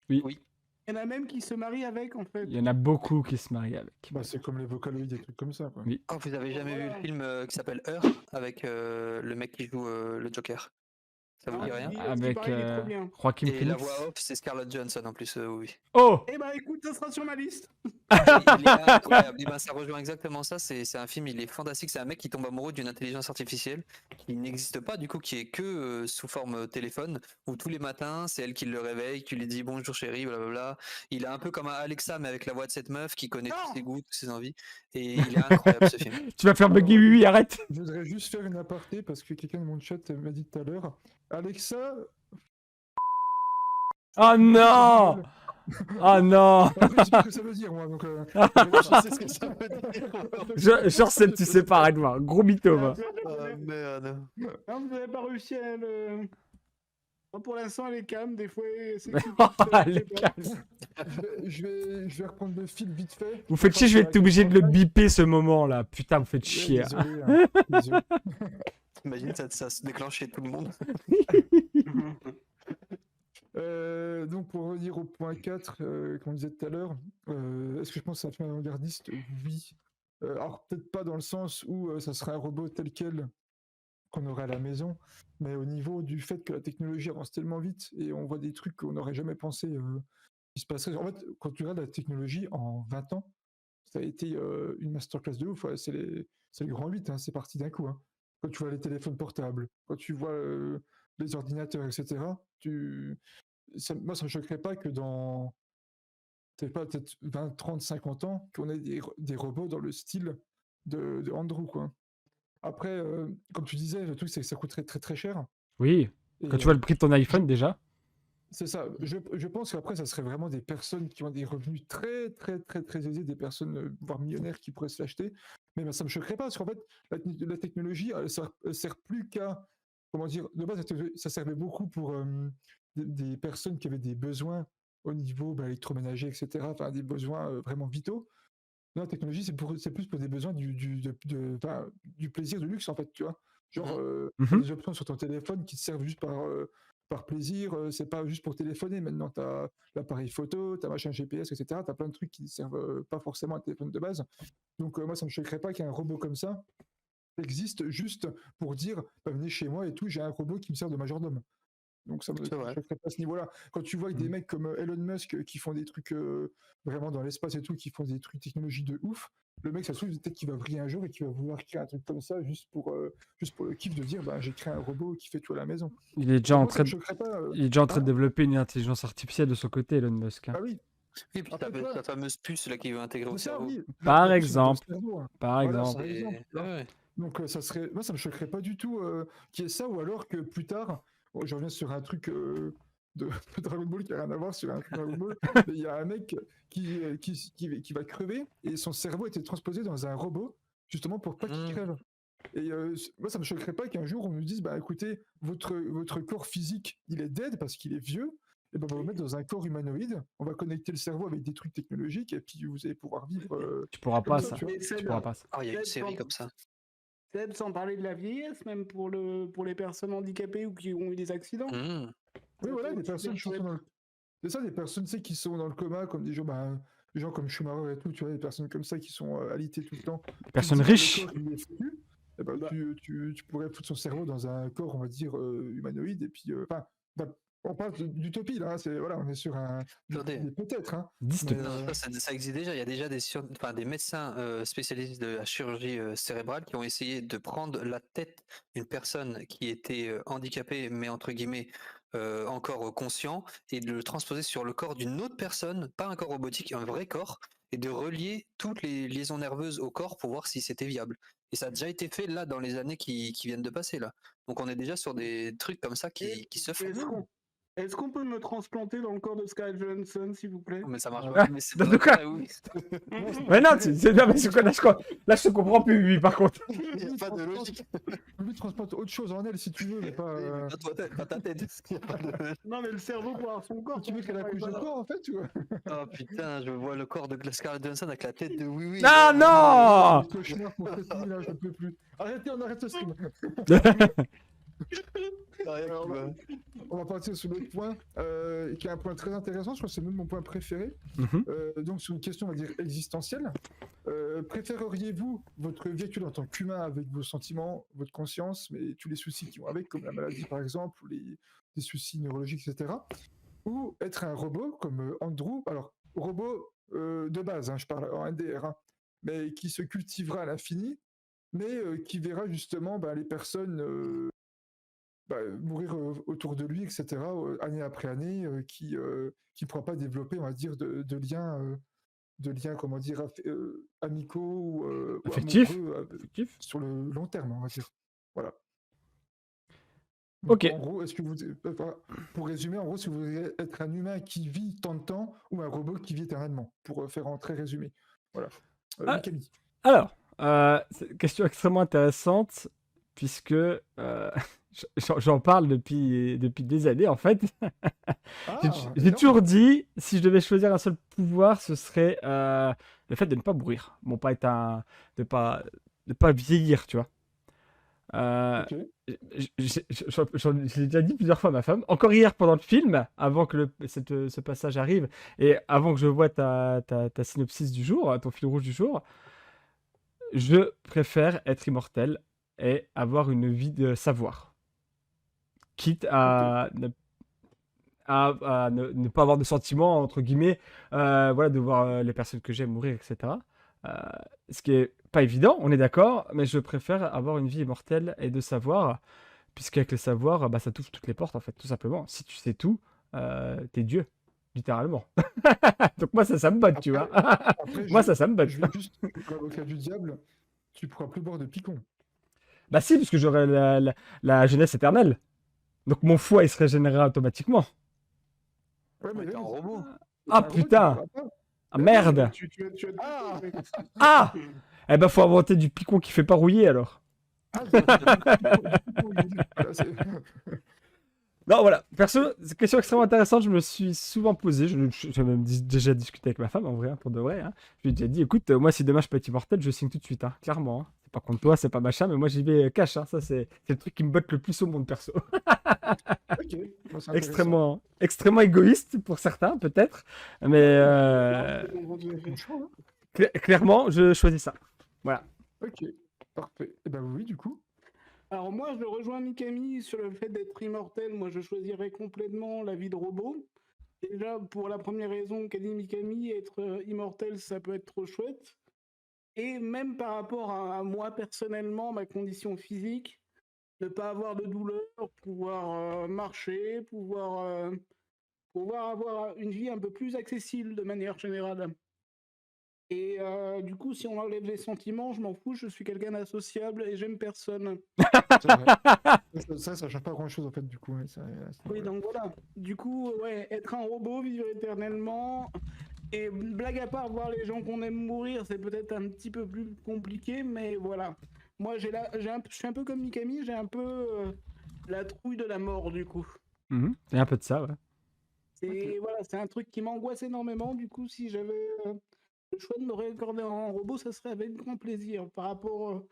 Oui. Oui. Il y en a même qui se marient avec, en fait. Il y en a beaucoup qui se marient avec. Bah, c'est comme les Vocaloid, des trucs comme ça, quoi. Oui. Oh, vous avez jamais vu Voilà. le film qui s'appelle Her avec le mec qui joue le Joker? Ça vous dit rien? Avec paraît qu'il est trop bien. Joaquin Et la Phoenix. voix off, c'est Scarlett Johansson en plus, oui. Oh. Eh ben écoute, ça sera sur ma liste. Il est incroyable. Et ben, ça rejoint exactement ça. C'est un film, il est fantastique. C'est un mec qui tombe amoureux d'une intelligence artificielle qui n'existe pas, du coup, qui est que sous forme téléphone, où tous les matins, c'est elle qui le réveille, qui lui dit bonjour chérie, blablabla. Il est un peu comme un Alexa, mais avec la voix de cette meuf qui connaît tous ses goûts, toutes ses envies. Et il est incroyable ce film. Tu vas faire buggy, oui, arrête. Je voudrais juste faire une aparté parce que quelqu'un de mon chat m'a dit tout à l'heure. Alexa. Oh non. Oh non. Après, je sais pas ce que ça veut dire, moi. Donc, je sais ce que ça veut dire. Genre, Seb, tu sais pas, arrête-moi. Gros mytho, va. Oh merde. Non, vous n'avez pas réussi à le... Moi, pour l'instant, elle est calme. Des fois, c'est Les gars, Je vais reprendre le fil vite fait. vous faites chier, je vais être obligé de le biper ce moment-là. Putain, vous faites Ouais, chier. désolé, hein, désolé. Imagine, ça se déclenche chez tout le monde. Donc pour revenir au point 4, comme on disait tout à l'heure, est-ce que je pense que c'est un film avant-gardiste? Oui. Alors peut-être pas dans le sens où ça serait un robot tel quel qu'on aurait à la maison, mais au niveau du fait que la technologie avance tellement vite et on voit des trucs qu'on n'aurait jamais pensé qui se passeraient. En fait, quand tu regardes la technologie en 20 ans, ça a été une masterclass de ouf. Ouais, c'est les grands 8, hein, c'est parti d'un coup. Hein. Quand tu vois les téléphones portables, quand tu vois les ordinateurs, etc., moi, ça me choquerait pas que dans peut-être 20, 30, 50 ans, qu'on ait des robots dans le style de Andrew, quoi. Après, comme tu disais, le truc, c'est que ça coûterait très très cher. Oui, Et quand tu vois le prix de ton iPhone déjà. c'est ça. Je pense qu'après, ça serait vraiment des personnes qui ont des revenus très très très très aisés, des personnes, voire millionnaires, qui pourraient se l'acheter. Mais ben, ça me choquerait pas, parce qu'en fait, la technologie, elle sert plus qu'à, comment dire, de base, ça servait beaucoup pour des personnes qui avaient des besoins au niveau électroménager, etc. Enfin, des besoins vraiment vitaux. Non, la technologie, c'est plus pour des besoins du plaisir, du luxe, en fait, tu vois. Genre, t'as Mhm. des options sur ton téléphone qui te servent juste par plaisir, c'est pas juste pour téléphoner. Maintenant, t'as l'appareil photo, t'as machin GPS, etc. T'as plein de trucs qui ne servent pas forcément à un téléphone de base. Donc, moi, ça me choquerait pas qu'il y ait un robot comme ça existe juste pour dire, bah, venez chez moi et tout, j'ai un robot qui me sert de majordome. Donc ça me C'est vrai. choquerait pas à ce niveau-là. Quand tu vois que des mecs comme Elon Musk qui font des trucs vraiment dans l'espace et tout, qui font des trucs technologiques de ouf, le mec, ça se trouve, peut-être qu'il va vriller un jour et qu'il va vouloir créer un truc comme ça juste pour le kiff de dire, bah, j'ai créé un robot qui fait tout à la maison. Il est déjà Donc en moi, ça train me de... choquerait pas. Il est déjà en train de Hein. développer une intelligence artificielle de son côté, Elon Musk. Hein. Ah oui. Et puis Après, tu vois, la fameuse puce là qui veut intégrer au c'est ça, cerveau. oui. Par La puce dans le exemple. cerveau. Hein. Par Voilà, exemple. par exemple. Tu vois. Ouais. Donc ça serait, moi ça me choquerait pas du tout qu'il y ait ça, ou alors que plus tard, bon, je reviens sur un truc de Dragon Ball qui a rien à voir sur un truc Dragon Ball, mais il y a un mec qui va crever et son cerveau a été transposé dans un robot justement pour pas qu'il Mmh. crève. Et moi ça me choquerait pas qu'un jour on nous dise, bah écoutez, votre corps physique il est dead parce qu'il est vieux, et ben on va vous mettre dans un corps humanoïde, on va connecter le cerveau avec des trucs technologiques et puis vous allez pouvoir vivre Tu pourras comme pas ça, ça. tu vois. Mais Tu pourras pas ça. Ah, il y a une Seb, série sans- comme ça. Seb, sans parler de la vieillesse, même pour les personnes handicapées ou qui ont eu des accidents. Mmh. Oui, Ça voilà, fait des aussi personnes qui sont dans le... C'est ça, des personnes, tu sais, qui sont dans le coma, comme des gens comme Schumacher et tout, tu vois, des personnes comme ça qui sont alitées tout le temps. Tu te Personne dis, bah, le riche. corps, il est foutu, eh ben, Bah. tu pourrais foutre son cerveau dans un corps, on va dire, humanoïde, et puis, enfin, on parle d'utopie, là, hein, voilà, on est sur Attendez. des peut-être, hein, Dystopie. mais, Non, ça existe déjà. Il y a déjà des médecins spécialistes de la chirurgie cérébrale qui ont essayé de prendre la tête d'une personne qui était handicapée, mais entre guillemets encore conscient, et de le transposer sur le corps d'une autre personne, pas un corps robotique, un vrai corps, et de relier toutes les liaisons nerveuses au corps pour voir si c'était viable. Et ça a déjà été fait là dans les années qui viennent de passer là. Donc on est déjà sur des trucs comme ça qui se font. Est-ce qu'on peut me transplanter dans le corps de Scarlett Johansson, s'il vous plaît? Oh, mais ça marche Ah, pas. Mais c'est de pas quoi vrai, oui. non, ça Mais non, marcherait. non, mais là, je te comprends plus, lui, par contre. Il n'y a pas de logique. Lui transporte autre chose en elle, si tu veux, mais pas... Pas ta tête. Il y a pas de- Non, mais le cerveau pour avoir son corps. Tu veux qu'elle accouche de toi, en fait, tu vois. Oh putain, je vois le corps de Scarlett Johansson avec la tête de oui oui. Ah non. Le cauchemar pour cette nuit, là, je ne peux plus. Arrêtez, on arrête ce stream. Alors, on va partir sur l'autre point, qui est un point très intéressant, je crois que c'est même mon point préféré. Mhm. Donc sur une question, on va dire, existentielle. Préféreriez-vous votre véhicule en tant qu'humain avec vos sentiments, votre conscience, mais tous les soucis qui vont avec, comme la maladie par exemple, ou des soucis neurologiques, etc. Ou être un robot comme Andrew, alors robot de base, hein, je parle en NDR, hein, mais qui se cultivera à l'infini, mais qui verra justement les personnes mourir autour de lui, etc., année après année, qui ne pourra pas développer, on va dire, de liens, comment dire, amicaux ou Affectif. amoureux Effectif. sur le long terme, on va dire. Voilà. Ok. Donc, en gros, est-ce que pour résumer, en gros, si vous voulez être un humain qui vit tant de temps ou un robot qui vit éternellement, pour faire en très résumé. Voilà. Ah. Mikami. Alors, c'est une question extrêmement intéressante, puisque J'en parle depuis des années, en fait. J'ai Ah, j'ai énorme. toujours dit, si je devais choisir un seul pouvoir, ce serait le fait de ne pas mourir. Bon, pas être un, de pas, de pas vieillir, tu vois. Euh, Ok. je l'ai déjà dit plusieurs fois à ma femme, encore hier pendant le film, avant que ce passage arrive, et avant que je vois ta synopsis du jour, ton fil rouge du jour, je préfère être immortel et avoir une vie de savoir. Quitte Ok. à ne pas avoir de sentiments, entre guillemets, voilà, de voir les personnes que j'aime mourir, etc. Euh, Ce qui est pas évident, on est d'accord, mais je préfère avoir une vie immortelle et de savoir, puisqu'avec le savoir, bah, ça t'ouvre toutes les portes, en fait, tout simplement. Si tu sais tout, t'es Dieu, littéralement. Donc moi, ça me botte, tu vois. Après, après Moi, ça me botte. je vais juste jouer l'avocat du diable. Tu pourras plus boire de picon. Bah si, parce que j'aurais la jeunesse éternelle. Donc mon foie, il se régénérerait automatiquement. Ouais, mais Mais t'es un non. robot. Mais Ah t'es un robot, tu putain! pourras pas. Ah Bah oui. merde! Tu as tout Ah! fait, mec. Ah! Eh ben, faut inventer du picon qui fait pas rouiller alors. Ah, du picon humide. Voilà, c'est... Non, voilà. Perso, c'est une question extrêmement intéressante. Je me suis souvent posé. J'ai même déjà discuté avec ma femme en vrai, hein, pour de vrai. Hein. Je lui ai déjà dit, écoute, moi, si demain je peux être immortel, je signe tout de suite, hein, clairement. Hein. C'est pas contre toi, c'est pas machin, mais moi j'y vais cash. Hein. Ça, c'est le truc qui me botte le plus au monde perso. Ok, bon, c'est intéressant. Extrêmement égoïste pour certains, peut-être. Mais Non, je comprends tout à C'est ton fait. choix, hein. clairement, je choisis ça. Voilà. Ok, parfait. Et ben oui, du coup. Alors moi, je rejoins Mikami sur le fait d'être immortel. Moi, je choisirais complètement la vie de robot. Déjà, pour la première raison qu'a dit Mikami, être immortel, ça peut être trop chouette. Et même par rapport à moi personnellement, ma condition physique, ne pas avoir de douleur, pouvoir marcher, pouvoir avoir une vie un peu plus accessible de manière générale. Et du coup, si on enlève les sentiments, je m'en fous, je suis quelqu'un d'associable et j'aime personne. C'est vrai. Ça change pas grand-chose en fait, du coup. Mais ça, à ce Oui, niveau-là. donc voilà. Du coup, ouais, être un robot, vivre éternellement. Et blague à part, voir les gens qu'on aime mourir, c'est peut-être un petit peu plus compliqué, mais voilà. Moi, je suis un peu comme Mikami, j'ai un peu la trouille de la mort, du coup. Mhm. Il y a un peu de ça, ouais. Ok. Voilà, c'est un truc qui m'angoisse énormément. Du coup, si j'avais le choix de me réaccorder en robot, ça serait avec grand plaisir par rapport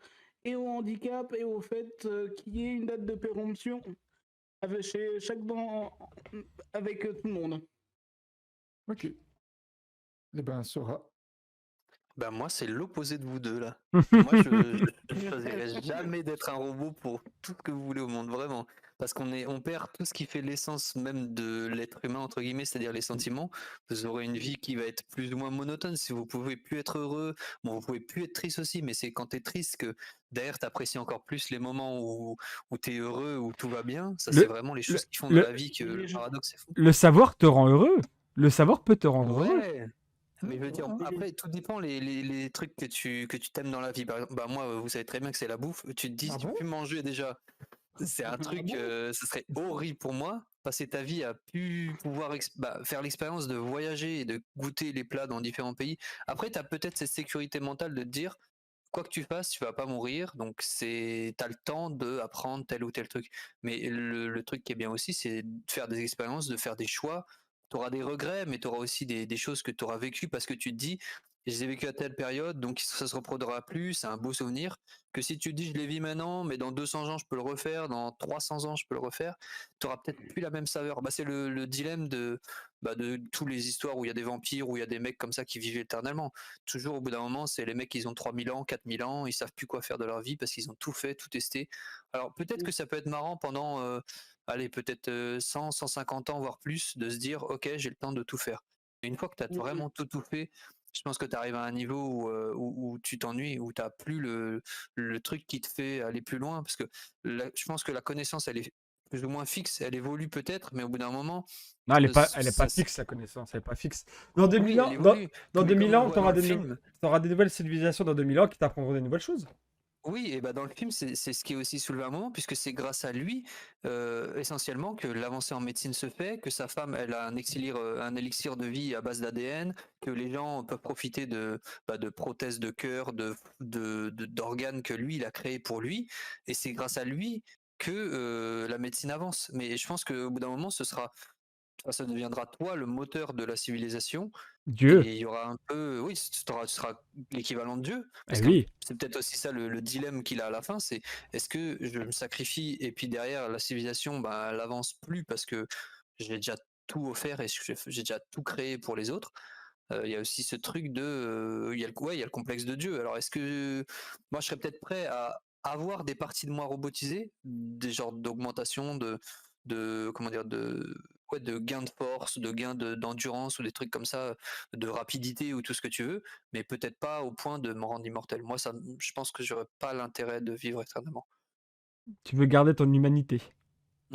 et au handicap et au fait qu'il y ait une date de péremption chez chaque avec tout le monde. Ok. Et ben, Sora. Bah moi c'est l'opposé de vous deux là. Moi je choisirais jamais d'être un robot pour tout ce que vous voulez au monde, vraiment. Parce on perd tout ce qui fait l'essence même de l'être humain, entre guillemets, c'est-à-dire les sentiments. Vous aurez une vie qui va être plus ou moins monotone si vous pouvez plus être heureux. Bon, vous pouvez plus être triste aussi, mais c'est quand t'es triste que derrière t'apprécies encore plus les moments où t'es heureux, où tout va bien. Ça c'est Le, vraiment les le, choses qui font dans le, la vie que le paradoxe est fou. le savoir te rend heureux. Le savoir peut te rendre heureux. Ouais, mais je veux dire, Ah, après, tout dépend les trucs que tu t'aimes dans la vie. Par exemple, bah moi, vous savez très bien que c'est la bouffe. Tu te dis, si ah tu peux bon? plus manger déjà, c'est un Ah truc, bon. ce serait horrible pour moi. Passer ta vie à plus pouvoir faire l'expérience de voyager et de goûter les plats dans différents pays. Après, tu as peut-être cette sécurité mentale de te dire, quoi que tu fasses, tu vas pas mourir. Donc, t'as le temps de apprendre tel ou tel truc. Mais le truc qui est bien aussi, c'est de faire des expériences, de faire des choix. Tu auras des regrets, mais tu auras aussi des choses que tu auras vécues parce que tu te dis, je les ai vécues à telle période, donc ça se reproduira plus, c'est un beau souvenir. Que si tu te dis, je les vis maintenant, mais dans 200 ans, je peux le refaire, dans 300 ans, je peux le refaire, tu auras peut-être plus la même saveur. Bah, c'est le dilemme de toutes les histoires où il y a des vampires, où il y a des mecs comme ça qui vivent éternellement. Toujours au bout d'un moment, c'est les mecs, ils ont 3000 ans, 4000 ans, ils savent plus quoi faire de leur vie parce qu'ils ont tout fait, tout testé. Alors peut-être que ça peut être marrant pendant, allez, peut-être 100, 150 ans, voire plus, de se dire, ok, j'ai le temps de tout faire. Mais une fois que tu as vraiment tout fait, je pense que tu arrives à un niveau où tu t'ennuies, où tu n'as plus le truc qui te fait aller plus loin, parce que je pense que la connaissance, elle est plus ou moins fixe, elle évolue peut-être, mais au bout d'un moment, Non, elle est pas ça, fixe, la connaissance. Elle est pas fixe. Dans oui, 2000 elle ans, évolue. dans Mais 2000 comme on le ans, voit dans le film, t'auras des nouvelles civilisations dans 2000 ans qui t'apprendront des nouvelles choses. oui, et bah dans le film, c'est ce qui est aussi soulevé à un moment, puisque c'est grâce à lui, essentiellement, que l'avancée en médecine se fait, que sa femme, elle a un élixir de vie à base d'ADN, que les gens peuvent profiter de prothèses de cœur, d'organes que lui, il a créé pour lui, et c'est grâce à lui que la médecine avance. Mais je pense qu'au bout d'un moment, ça deviendra toi le moteur de la civilisation. Dieu. Et il y aura un peu, oui, ce sera l'équivalent de Dieu. Parce Eh que oui. c'est peut-être aussi ça le dilemme qu'il a à la fin, c'est est-ce que je me sacrifie et puis derrière la civilisation, bah, elle avance plus parce que j'ai déjà tout offert et j'ai déjà tout créé pour les autres. Il y a aussi ce truc de, il y a le complexe de Dieu. Alors est-ce que moi je serais peut-être prêt à avoir des parties de moi robotisées, des genres d'augmentation de comment dire de gain de force, de gain d'endurance ou des trucs comme ça, de rapidité ou tout ce que tu veux, mais peut-être pas au point de me rendre immortel. Moi, je pense que j'aurais pas l'intérêt de vivre éternellement. Tu veux garder ton humanité.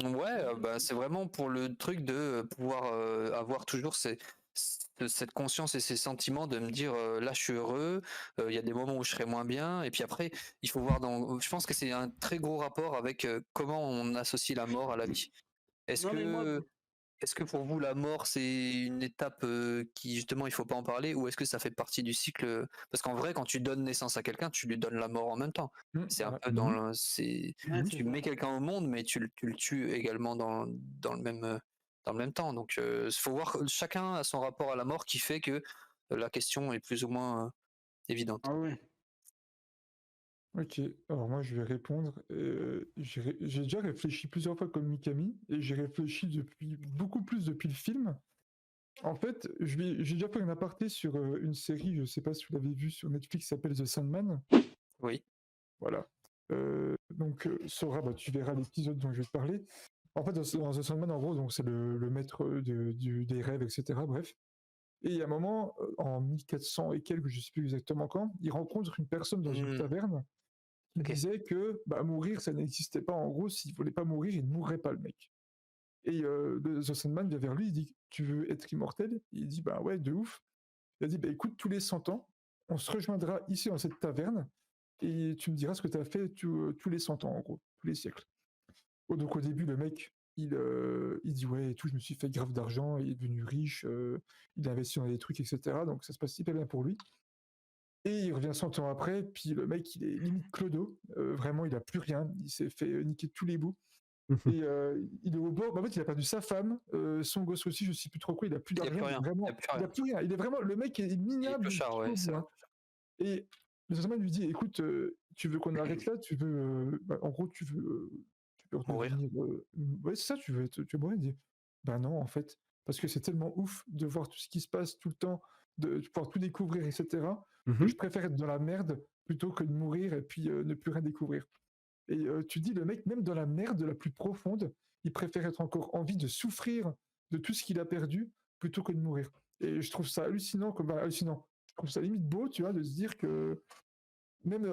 Ouais, bah, c'est vraiment pour le truc de pouvoir avoir toujours cette conscience et ces sentiments de me dire là je suis heureux, il y a des moments où je serai moins bien, et puis après il faut voir je pense que c'est un très gros rapport avec comment on associe la mort à la vie. Est-ce Non, mais moi, que est-ce que pour vous la mort c'est une étape qui justement il faut pas en parler, ou est-ce que ça fait partie du cycle? Parce qu'en vrai quand tu donnes naissance à quelqu'un, tu lui donnes la mort en même temps. C'est un Ouais. peu c'est ouais, c'est tu ça. mets quelqu'un au monde, mais tu le tues également dans le même temps. Donc faut voir que chacun a son rapport à la mort qui fait que la question est plus ou moins évidente. Ah oui. Ok, alors moi je vais répondre. J'ai déjà réfléchi plusieurs fois comme Mikami, et j'ai réfléchi beaucoup plus depuis le film. En fait, j'ai déjà fait un aparté sur une série, je sais pas si vous l'avez vue sur Netflix, qui s'appelle The Sandman. Oui. Voilà. Donc, Sora, bah, tu verras l'épisode dont je vais te parler. En fait, dans The Sandman, en gros, donc c'est le maître des rêves, etc. Bref. Et il y a un moment, en 1400 et quelques, je sais plus exactement quand, il rencontre une personne dans une taverne qui Ok. disait que bah, mourir, ça n'existait pas. En gros, s'il voulait pas mourir, il ne mourrait pas, le mec. Et The Sandman vient vers lui, il dit: tu veux être immortel? Il dit: bah ouais, de ouf. Il a dit: bah écoute, tous les 100 ans, on se rejoindra ici dans cette taverne, et tu me diras ce que tu as fait tous les 100 ans, en gros, tous les siècles. Donc au début, le mec, il dit: ouais, et tout, je me suis fait grave d'argent, il est devenu riche, il a investi dans des trucs, etc. Donc ça se passe hyper bien pour lui. Et il revient 100 ans après, puis le mec, il est limite clodo. Vraiment, il a plus rien. Il s'est fait niquer tous les bouts. Et il est au bord. Bah, en fait, il a perdu sa femme, son gosse aussi, je sais plus trop quoi. Il a plus Il n'y a plus d'argent. rien. Vraiment, Il n'y a plus il a rien. plus rien. Il est vraiment, le mec est Il est minable clochard, ouais, jusqu'au c'est bout, vrai. hein. Et le gentleman lui dit: écoute, tu veux qu'on arrête là? Tu veux, bah, en gros, tu veux Mourir. redevenir. Ouais, c'est ça, tu veux mourir. Il dit: bah non, en fait, parce que c'est tellement ouf de voir tout ce qui se passe tout le temps, de pouvoir tout découvrir, etc., que je préfère être dans la merde plutôt que de mourir et puis ne plus rien découvrir. Et tu dis, le mec, même dans la merde la plus profonde, il préfère être encore en vie de souffrir de tout ce qu'il a perdu plutôt que de mourir. Et je trouve ça hallucinant, hallucinant. Je trouve ça limite beau, tu vois, de se dire que même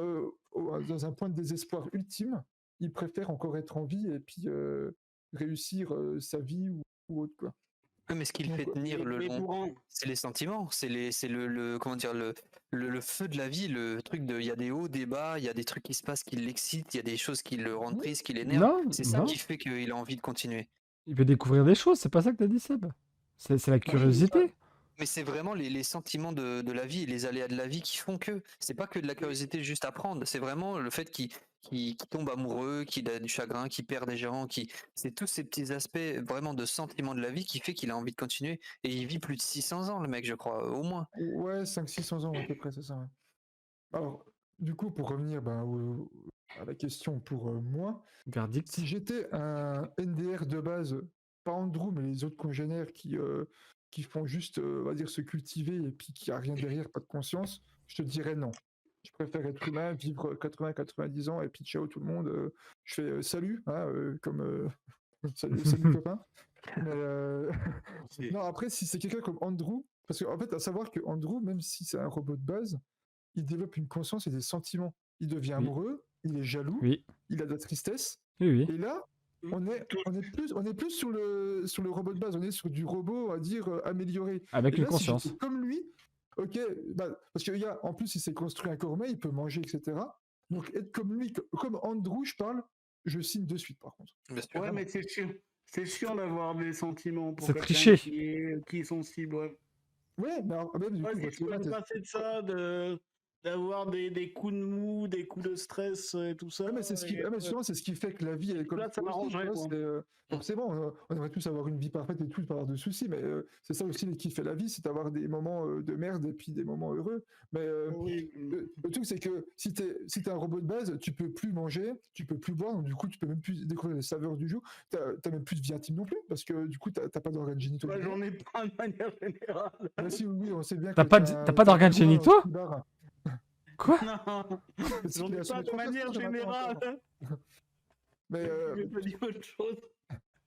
dans un point de désespoir ultime, il préfère encore être en vie et puis réussir sa vie ou autre, quoi. Ouais, mais ce qui le Donc, fait tenir le Mais long, pour en... c'est les sentiments, c'est comment dire, le feu de la vie, le truc il y a des hauts, des bas, il y a des trucs qui se passent qui l'excitent, il y a des choses qui le rendent triste, qui l'énervent. Non, C'est ça non. qui fait qu'il a envie de continuer. Il veut découvrir des choses, c'est pas ça que t'as dit, Seb? C'est la Oui, mais curiosité. c'est vraiment les sentiments de la vie et les aléas de la vie qui font que. C'est pas que de la curiosité juste à prendre, c'est vraiment le fait qu'il tombe amoureux, qu'il a du chagrin, qu'il perd des gens, c'est tous ces petits aspects vraiment de sentiments de la vie qui fait qu'il a envie de continuer. Et il vit plus de 600 ans, le mec, je crois, au moins. ouais, 500-600 ans à peu près, c'est ça. Ouais. Alors, du coup, pour revenir ben, à la question pour moi, Verdict. si j'étais un NDR de base, pas Andrew, mais les autres congénères qui font juste, on va dire, se cultiver et puis qui a rien derrière, pas de conscience, je te dirais non. Je préfère être humain, vivre 80-90 ans et puis ciao tout le monde. Je fais salut, hein, comme salut copain. Mais non, après, si c'est quelqu'un comme Andrew, parce qu'en fait, à savoir que Andrew, même si c'est un robot de base, il développe une conscience et des sentiments. Il devient Oui. amoureux, il est jaloux, Oui, il a de la tristesse. oui, oui. Et là, on est plus sur le robot de base, on est sur du robot, on va dire, amélioré. Avec Et une là, si conscience. j'étais comme lui, ok, bah, parce qu'il y a, en plus, il s'est construit un corps humain, il peut manger, etc. Donc, être comme lui, comme Andrew, je parle, je signe de suite, par contre. Bien sûr. Ouais, mais c'est chiant. C'est chiant d'avoir des sentiments pour C'est quelqu'un triché. qui est sensible. Ouais. Ouais, mais alors, même du Ouais, coup, si parce tu que peux là, me passer de ça, de d'avoir des coups de mou, des coups de stress et tout ça. Ouais, mais c'est ce qui, Et, ouais, mais justement, c'est ce qui fait que la vie elle est comme là, ça ça aussi, tu m'arrangerait, vois. quoi. Forcément, on aimerait tous avoir une vie parfaite et tout, pas avoir de soucis, mais c'est ça aussi qui fait la vie, c'est d'avoir des moments de merde et puis des moments heureux. Mais Oui. le truc, c'est que si t'es un robot de base, tu peux plus manger, tu peux plus boire, donc du coup, tu peux même plus découvrir les saveurs du jour. T'as même plus de vie intime non plus, parce que du coup, t'as pas d'organes génitaux. Moi, j'en ai pas de manière générale. Bah si, oui, on sait bien T'as que pas t'as t'as pas d'organes un génitaux? scooter. Quoi? Non, Parce j'en qu'il ai a pas assuré de 3 manière personnes, j'en attends encore. générale. Mais, Je vais pas dire autre chose.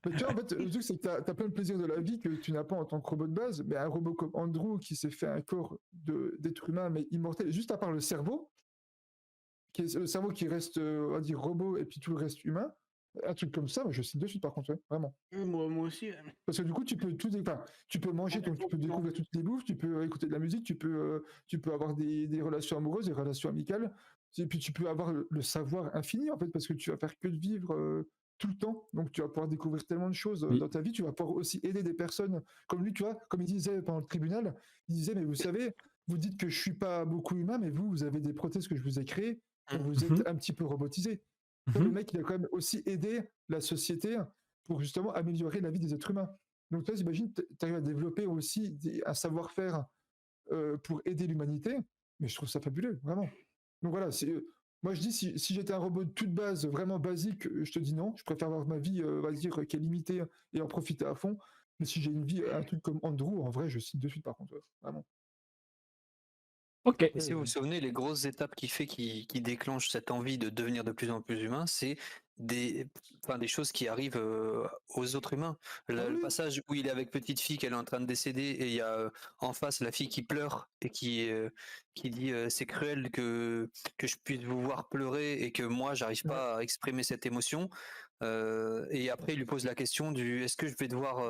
mais tu vois, en fait, le truc, c'est que t'as plein de plaisirs de la vie que tu n'as pas en tant que robot de base. Mais un robot comme Andrew qui s'est fait un corps d'être humain, mais immortel, juste à part le cerveau, qui est le cerveau qui reste, on va dire, robot, et puis tout le reste humain, un truc comme ça, moi, je signe de suite, par contre, ouais, vraiment. Moi aussi. Parce que du coup, tu peux enfin, tu peux manger, donc tu peux découvrir toutes les bouffes, tu peux écouter de la musique, tu peux avoir des relations amoureuses, des relations amicales, et puis tu peux avoir le savoir infini, en fait, parce que tu vas faire que de vivre tout le temps. Donc tu vas pouvoir découvrir tellement de choses Oui. dans ta vie, tu vas pouvoir aussi aider des personnes comme lui, tu vois, comme il disait pendant le tribunal, il disait, mais vous savez, vous dites que je suis pas beaucoup humain, mais vous avez des prothèses que je vous ai créées, donc vous êtes un petit peu robotisé. Le mec, il a quand même aussi aidé la société pour justement améliorer la vie des êtres humains. Donc toi, t'imagines, tu arrives à développer aussi un savoir-faire pour aider l'humanité, mais je trouve ça fabuleux, vraiment. Donc voilà, moi je dis, si j'étais un robot de toute base, vraiment basique, je te dis non, je préfère avoir ma vie, on va dire, qui est limitée et en profiter à fond. Mais si j'ai une vie, un truc comme Andrew, en vrai, je cite de suite par contre, vraiment. Ok. Et si vous vous souvenez, les grosses étapes qui déclenchent cette envie de devenir de plus en plus humain, c'est des choses qui arrivent aux autres humains. Le oui. passage où il est avec petite fille, qu'elle est en train de décéder, et il y a en face la fille qui pleure et qui dit c'est cruel que je puisse vous voir pleurer et que moi j'arrive pas à exprimer cette émotion. Et après il lui pose la question du est-ce que je vais devoir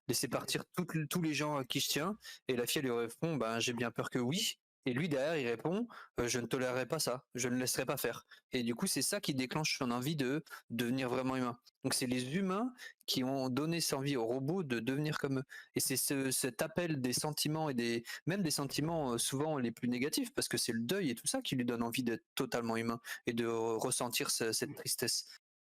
laisser partir tous les gens à qui je tiens, et la fille elle lui répond ben j'ai bien peur que oui. Et lui, derrière, il répond je ne tolérerai pas ça, je ne laisserai pas faire. Et du coup, c'est ça qui déclenche son envie de devenir vraiment humain. Donc, c'est les humains qui ont donné cette envie aux robots de devenir comme eux. Et c'est cet appel des sentiments et même des sentiments souvent les plus négatifs, parce que c'est le deuil et tout ça qui lui donne envie d'être totalement humain et de ressentir cette tristesse.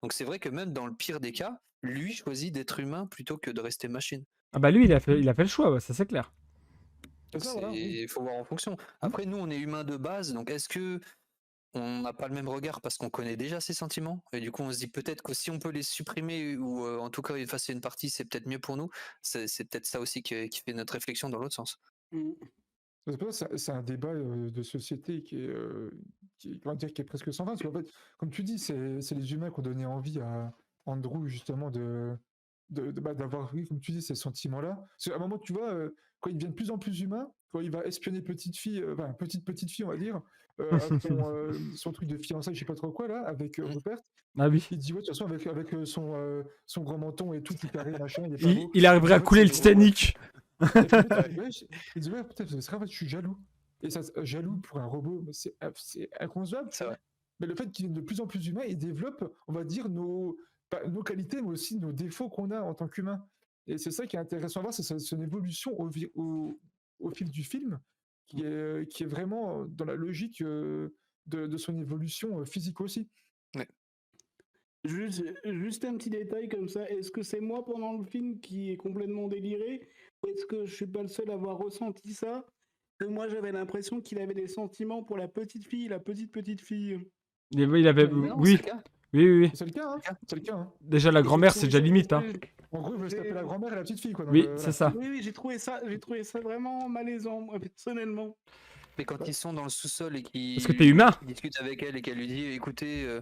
Donc, c'est vrai que même dans le pire des cas, lui choisit d'être humain plutôt que de rester machine. Ah bah lui, il a fait le choix, ouais, ça c'est clair. C'est ça, voilà. Il faut voir en fonction. Après, nous, on est humains de base, donc est-ce que on n'a pas le même regard parce qu'on connaît déjà ses sentiments, et du coup on se dit peut-être que si on peut les supprimer ou en tout cas effacer une partie, c'est peut-être mieux pour nous. C'est peut-être ça aussi qui fait notre réflexion dans l'autre sens. C'est pour ça que c'est un débat de société comment dire, qui est presque sans fin. Parce qu'en fait, comme tu dis, c'est les humains qui ont donné envie à Andrew justement d'avoir, oui, comme tu dis, ces sentiments-là. Parce qu'à un moment, tu vois, quand il devient de plus en plus humain, quand il va espionner petite fille, enfin petite fille, on va dire, avec son truc de fiançailles, je sais pas trop quoi là, avec Rupert, Ah oui. il dit ouais, de toute façon avec son grand menton et tout carré, machin, il est pas Il, beau. il arriverait En à fait, couler le c'est le robot. Titanic. Et puis l'autre, il dit, ouais, il dit, ouais, peut-être, c'est vrai, en fait, je suis jaloux. Et ça, jaloux pour un robot, mais c'est inconcevable, tu C'est vois. vrai. Mais le fait qu'il est de plus en plus humain, il développe, on va dire, pas nos qualités, mais aussi nos défauts qu'on a en tant qu'humain. Et c'est ça qui est intéressant à voir, c'est son évolution au fil du film, qui est vraiment dans la logique de son évolution physique aussi. Ouais. Juste un petit détail comme ça, est-ce que c'est moi pendant le film qui est complètement déliré, ou est-ce que je suis pas le seul à avoir ressenti ça? Que moi j'avais l'impression qu'il avait des sentiments pour la petite fille, la petite fille. Il avait. Mais non, Oui. c'est le cas. Oui, oui, oui. C'est le cas, hein. C'est le cas, hein. Déjà, la Et j'ai grand-mère, trouvé c'est déjà ça- limite. Hein. En gros, il veut se taper la grand-mère et la petite fille, quoi. Donc, Oui, voilà. c'est ça. Oui, j'ai trouvé ça vraiment malaisant, moi, personnellement. Mais quand ils sont dans le sous-sol et Parce que t'es humain. qu'ils discutent avec elle et qu'elle lui dit écoutez,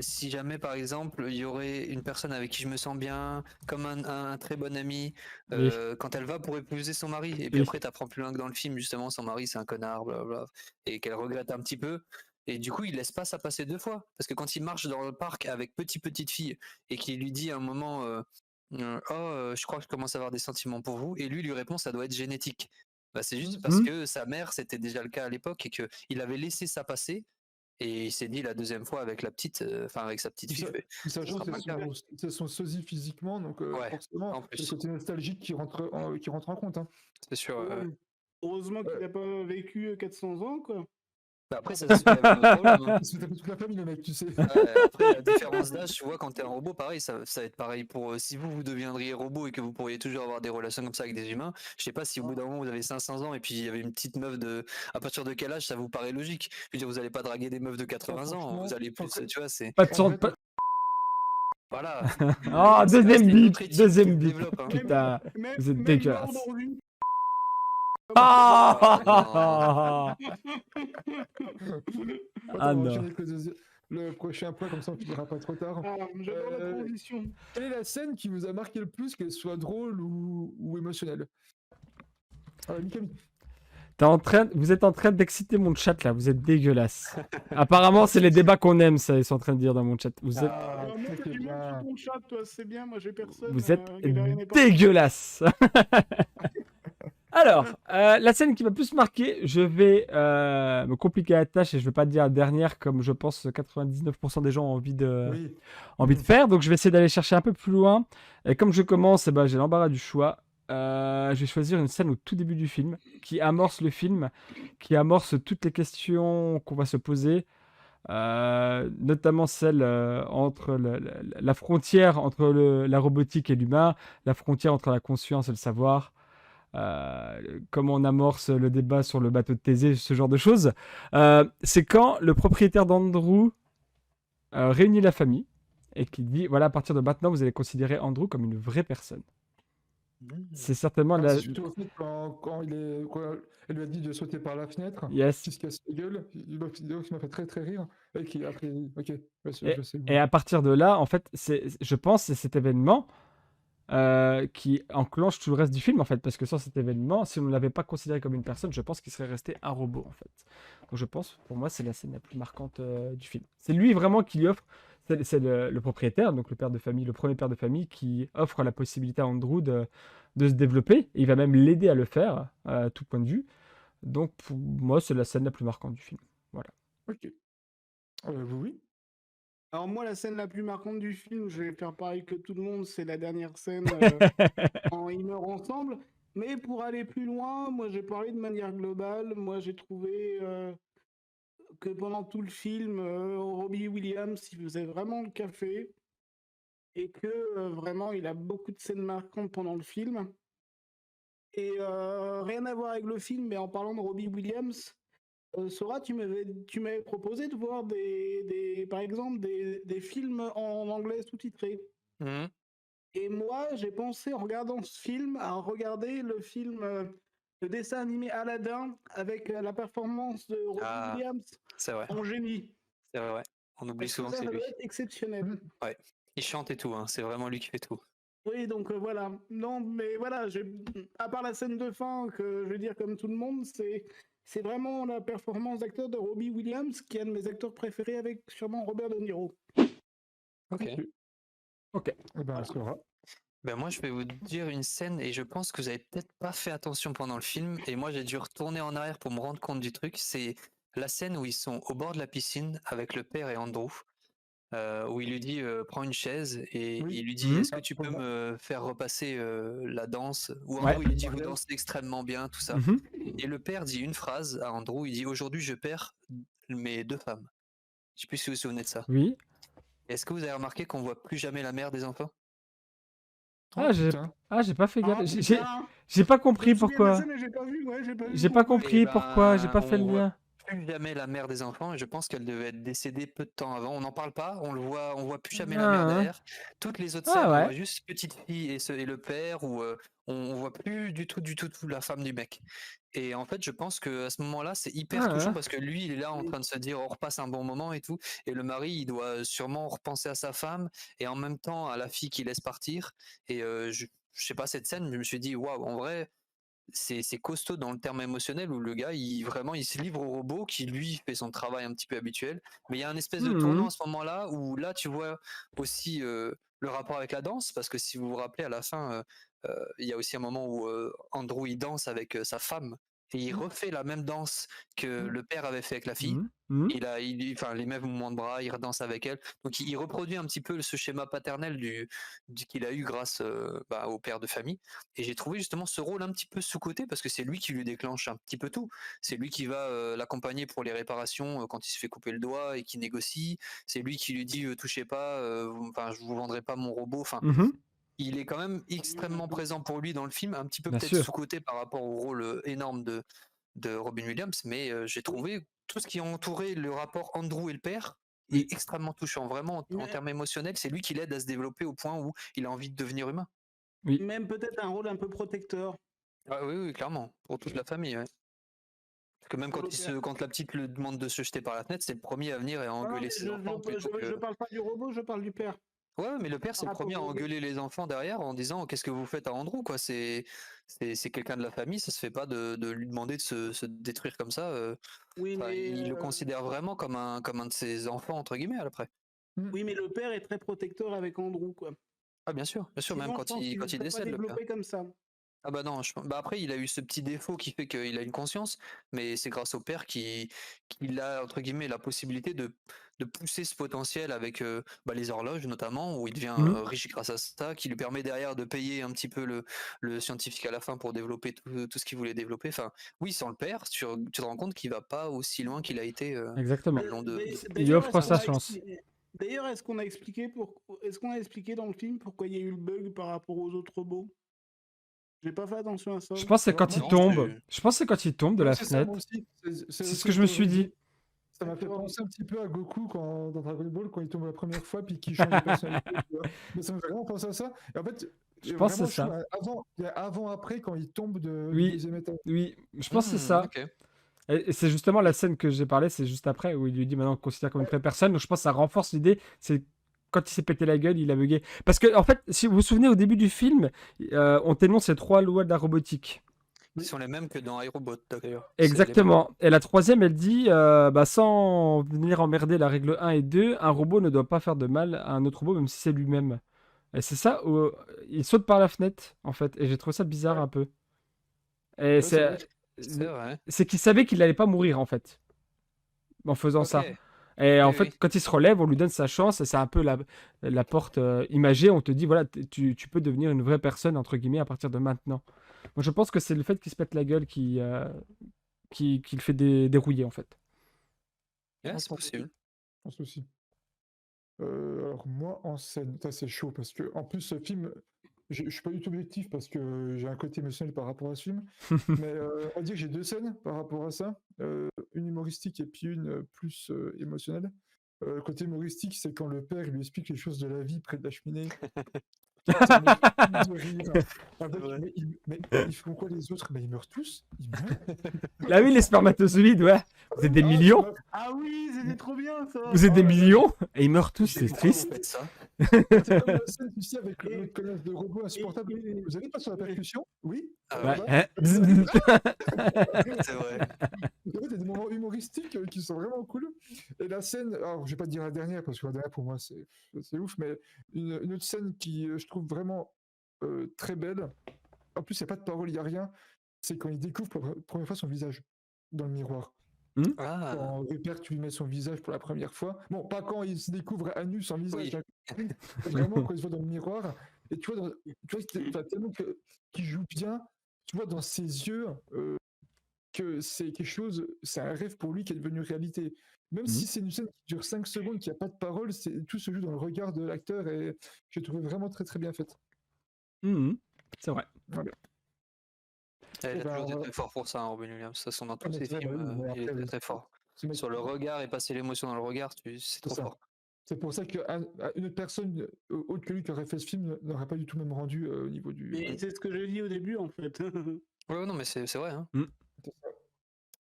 si jamais par exemple il y aurait une personne avec qui je me sens bien, comme un très bon ami, Oui. quand elle va pour épouser son mari, et puis Oui. après t'apprends plus loin que dans le film justement son mari c'est un connard, blablabla, et qu'elle regrette un petit peu. Et du coup, il laisse pas ça passer deux fois. Parce que quand il marche dans le parc avec petite fille et qu'il lui dit à un moment je crois que je commence à avoir des sentiments pour vous, et lui répond ça doit être génétique. Bah, c'est juste parce que sa mère, c'était déjà le cas à l'époque et qu'il avait laissé ça passer. Et il s'est dit la deuxième fois avec la petite, avec sa petite fille, Sachant sera que pas le cas. c'est son sosie physiquement, donc Ouais, forcément, en c'est le plus, côté nostalgique qui rentre en compte. Hein. c'est sûr. Heureusement qu'il n'a pas vécu 400 ans, quoi. Bah, après, ça soulève un autre problème, hein. Il se fait taper toute la famille, le mec, tu sais. Ouais, après, la différence d'âge, tu vois, quand t'es un robot, pareil, ça va être pareil pour si vous deviendriez robot et que vous pourriez toujours avoir des relations comme ça avec des humains. Je sais pas si au bout d'un moment vous avez 500 ans et puis il y avait une petite meuf de. À partir de quel âge ça vous paraît logique? Je veux dire, vous allez pas draguer des meufs de 80 ans, vous franchement, allez plus, après- tu vois, c'est. Pas de En son. vrai, Pas... Voilà. Oh, Ça deuxième reste une bip, autre éthique qui deuxième se bip. développe, hein. Putain, vous êtes Même dégueulasse. Lord Orville. Ah Attends, on va non. enchaîner avec le prochain point, comme ça on finira pas trop tard. Ah, j'adore la Euh, transition. Quelle est la scène qui vous a marqué le plus, qu'elle soit drôle ou émotionnelle? Mikami. Vous êtes en train d'exciter mon chat là, vous êtes dégueulasse. Apparemment, c'est les débats qu'on aime, ça, ils sont en train de dire dans mon chat. Vous êtes, Ah, Alors, moi, très, t'as très du monde sur bien. ton chat, toi, c'est bien. Moi, j'ai personne. vous êtes Galérien n'est pas- dégueulasse. Alors, la scène qui m'a plus marqué, je vais me compliquer la tâche et je vais pas dire la dernière comme je pense 99% des gens ont envie de, Oui. faire. Donc, je vais essayer d'aller chercher un peu plus loin. Et comme je commence, eh ben, j'ai l'embarras du choix. Je vais choisir une scène au tout début du film qui amorce le film, qui amorce toutes les questions qu'on va se poser, notamment celle entre la frontière entre la robotique et l'humain, la frontière entre la conscience et le savoir. Comment on amorce le débat sur le bateau de Thésée, ce genre de choses. C'est quand le propriétaire d'Andrew réunit la famille et qui dit voilà, à partir de maintenant, vous allez considérer Andrew comme une vraie personne. C'est certainement Ah, la. c'est surtout au fait quand elle lui a dit de sauter par la fenêtre, Yes. qu'il se casse la gueule, il m'a fait très très rire. Et qui après, ok, ouais, Et, je sais. et à partir de là, en fait, je pense que c'est cet événement qui enclenche tout le reste du film, en fait, parce que sans cet événement, si on ne l'avait pas considéré comme une personne, je pense qu'il serait resté un robot, en fait. Donc je pense, pour moi, c'est la scène la plus marquante du film. C'est lui vraiment qui lui offre, c'est le propriétaire, donc le père de famille, le premier père de famille, qui offre la possibilité à Andrew de se développer, et il va même l'aider à le faire, à tout point de vue. Donc pour moi, c'est la scène la plus marquante du film. Voilà. Ok. Oui. Alors, moi, la scène la plus marquante du film, je vais faire pareil que tout le monde, c'est la dernière scène quand ils meurent ensemble. Mais pour aller plus loin, moi, j'ai parlé de manière globale. Moi, j'ai trouvé que pendant tout le film, Robbie Williams, il faisait vraiment le café. Et que vraiment, il a beaucoup de scènes marquantes pendant le film. Et rien à voir avec le film, mais en parlant de Robbie Williams, Sora, tu m'avais proposé de voir par exemple des films en anglais sous-titrés. Mhm. Et moi, j'ai pensé en regardant ce film à regarder le dessin animé Aladdin avec la performance de Robbie Ah, Williams c'est vrai, en génie. c'est vrai, ouais. On oublie Parce que souvent que ça c'est doit lui. être exceptionnel. Ouais. Il chante et tout, hein. C'est vraiment lui qui fait tout. Oui, donc voilà. Non, mais voilà, à part la scène de fin, que je veux dire comme tout le monde, c'est vraiment la performance d'acteur de Robbie Williams, qui est un de mes acteurs préférés avec sûrement Robert De Niro. Ok. Ok. Eh ben, Sora. Ben moi, je vais vous dire une scène et je pense que vous avez peut-être pas fait attention pendant le film et moi j'ai dû retourner en arrière pour me rendre compte du truc. C'est la scène où ils sont au bord de la piscine avec le père et Andrew, où il lui dit prends une chaise et Oui. il lui dit Mhm. est-ce que tu peux me faire repasser la danse? Ou Ouais. Andrew il lui dit vous dansez extrêmement bien, tout ça. Mhm. Et le père dit une phrase à Andrew, il dit aujourd'hui je perds mes deux femmes. Je sais plus si vous vous souvenez de ça. Oui. Est-ce que vous avez remarqué qu'on voit plus jamais la mère des enfants? Oh, Ah, putain. j'ai pas fait gaffe. Ah, J'ai putain, j'ai pas je compris me souviens de la pourquoi. scène, mais j'ai pas vu, ouais, j'ai pas vu J'ai pas pourquoi. compris Eh pourquoi. J'ai ben, pas fait le on voit lien. plus jamais la mère des enfants et je pense qu'elle devait être décédée peu de temps avant. On n'en parle pas, on voit plus jamais la mère Ah, derrière. Toutes les autres ah scènes, on ouais. voit juste petite fille et le père ou on voit plus du tout la femme du mec. Et en fait, je pense que à ce moment-là, c'est hyper touchant Ah, parce que lui, il est là en train de se dire on repasse un bon moment et tout, et le mari, il doit sûrement repenser à sa femme et en même temps à la fille qui laisse partir. Et je sais pas cette scène, je me suis dit waouh, en vrai c'est costaud dans le terme émotionnel où le gars vraiment il se livre au robot qui lui fait son travail un petit peu habituel, mais il y a un espèce de tournant mhm. à ce moment-là où là tu vois aussi le rapport avec la danse parce que si vous vous rappelez à la fin il y a aussi un moment où Andrew il danse avec sa femme et il refait la même danse que le père avait fait avec la fille. Mhm. Enfin, les mêmes mouvements de bras, il danse avec elle. Donc il reproduit un petit peu ce schéma paternel qu'il a eu grâce au père de famille. Et j'ai trouvé justement ce rôle un petit peu sous-coté parce que c'est lui qui lui déclenche un petit peu tout. C'est lui qui va l'accompagner pour les réparations quand il se fait couper le doigt et qui négocie. C'est lui qui lui dit touchez pas, enfin je vous vendrai pas mon robot. Enfin, Mhm. il est quand même extrêmement présent pour lui dans le film, un petit peu Bien peut-être sûr. sous-coté par rapport au rôle énorme de Robin Williams, mais j'ai trouvé tout ce qui a entouré le rapport Andrew et le père Oui. est extrêmement touchant. Vraiment, en termes émotionnels, c'est lui qui l'aide à se développer au point où il a envie de devenir humain. Oui. Même peut-être un rôle un peu protecteur. Ah oui, clairement, pour toute la famille. Ouais. Parce que même Pour le père. quand la petite le demande de se jeter par la fenêtre, c'est le premier à venir et à Non, engueuler mais ses enfants plutôt je que. parle pas du robot, je parle du père. Ouais, mais le père, c'est Par le premier à rapport au robot. engueuler les enfants derrière en disant qu'est-ce que vous faites à Andrew, quoi. C'est quelqu'un de la famille, ça se fait pas de lui demander de se détruire comme ça. Oui, Enfin, mais il le considère vraiment comme un de ses enfants, entre guillemets, après. oui, mais le père est très protecteur avec Andrew, quoi. Ah, bien sûr, même Sinon, je quand pense qu'il ne il serait pas décède, le père. développé comme ça. Ah bah non, bah après il a eu ce petit défaut qui fait qu'il a une conscience, mais c'est grâce au père qu'il a entre guillemets la possibilité de pousser ce potentiel avec les horloges notamment, où il devient Mhm. riche grâce à ça, qui lui permet derrière de payer un petit peu le scientifique à la fin pour développer tout ce qu'il voulait développer. Enfin, oui, sans le père, tu te rends compte qu'il va pas aussi loin qu'il a été Exactement. le long de Il D'ailleurs, offre sa chance. D'ailleurs, est-ce qu'on a expliqué dans le film pourquoi il y a eu le bug par rapport aux autres robots? J'ai pas fait attention à ça. Je pense que c'est quand il Non, tombe. Je pense que c'est quand il tombe de la c'est ça, moi fenêtre. aussi. C'est ce aussi que je me la suis théorie. dit. Ça m'a fait penser un petit peu à Goku dans Dragon Ball quand il tombe la première fois puis qu'il change de personnalité. Tu vois. Mais ça me fait vraiment penser à ça. Et en fait, Je pense que vraiment, c'est ça. il y a avant-après quand il tombe du Oui, deuxième étage. oui, je pense que c'est ça. ok. Et c'est justement la scène que j'ai parlé, c'est juste après où il lui dit maintenant considère comme une vraie personne. Donc je pense que ça renforce l'idée. C'est quand il s'est pété la gueule, il a bugué. Parce que en fait, si vous vous souvenez au début du film, on t'énonce ces 3 lois de la robotique. Ils sont les mêmes que dans iRobot d'ailleurs. Exactement. Et la troisième, elle dit, sans venir emmerder la règle 1 et 2, un robot ne doit pas faire de mal à un autre robot, même si c'est lui-même. Et c'est ça, où il saute par la fenêtre, en fait. Et j'ai trouvé ça bizarre un peu. Et Ouais, c'est vrai. C'est vrai. c'est qu'il savait qu'il n'allait pas mourir, en fait, en faisant ça. Ok. Et en Oui, fait, oui. quand il se relève, on lui donne sa chance, et c'est un peu la porte imagée. On te dit, voilà, tu peux devenir une vraie personne, entre guillemets, à partir de maintenant. Moi, je pense que c'est le fait qu'il se pète la gueule qui le fait dérouiller, en fait. Ouais, Je c'est pense possible. Je pense aussi. Alors moi, en scène, ça c'est chaud parce que en plus ce film, je suis pas du tout objectif parce que j'ai un côté émotionnel par rapport à ce film, mais on va dire que j'ai 2 scènes par rapport à ça, une humoristique et puis une plus émotionnelle. Le côté humoristique, c'est quand le père lui explique les choses de la vie près de la cheminée. Ça me tue de rire. Avec, Ouais. mais ils font quoi les autres? Mais ils meurent tous? Ils meurent? Là, oui, les spermatozoïdes, ouais. Vous êtes des millions. Ah oui, c'était trop bien ça. Vous êtes des Oh là là. millions. Et ils meurent tous, Mais c'est pourquoi vous triste. faites ça? C'est comme la scène, tu sais, avec Et- le connasse de robot insupportable. et- Vous avez pas sur la percussion? Oui? Ah Ouais. oui, Hein. c'est vrai. En fait, il y a des moments humoristiques qui sont vraiment cool. Et la scène, alors je vais pas te dire la dernière, parce que la dernière pour moi c'est ouf, mais une autre scène qui je trouve vraiment très belle. En plus, il n'y a pas de parole, il n'y a rien. C'est quand il découvre pour la première fois son visage dans le miroir. Ah, Quand Rupert lui met son visage pour la première fois. Bon, pas quand il se découvre à nu son visage, oui. hein, mais vraiment quand il se voit dans le miroir. Et tu vois, tellement qu'il joue bien, tu vois dans ses yeux que c'est quelque chose, c'est un rêve pour lui qui est devenu réalité. Même si c'est une scène qui dure 5 secondes, qu'il n'y a pas de parole, tout se joue dans le regard de l'acteur et j'ai trouvé vraiment très très bien faite. C'est vrai. Voilà. Il Eh a ben, toujours été on va- très fort pour ça, hein, Robin Williams. Ça sont dans Ah, tous mais ses c'est vrai, bah films, oui, mais il est après, très très fort. ce mec- Sur le regard et passer l'émotion dans le regard, c'est c'est trop ça. fort. C'est pour ça qu'une autre personne autre que lui qui aurait fait ce film n'aurait pas du tout même rendu au niveau du. Mais c'est ce que j'ai dit au début en fait. Ouais, non, mais c'est vrai. Hein. C'est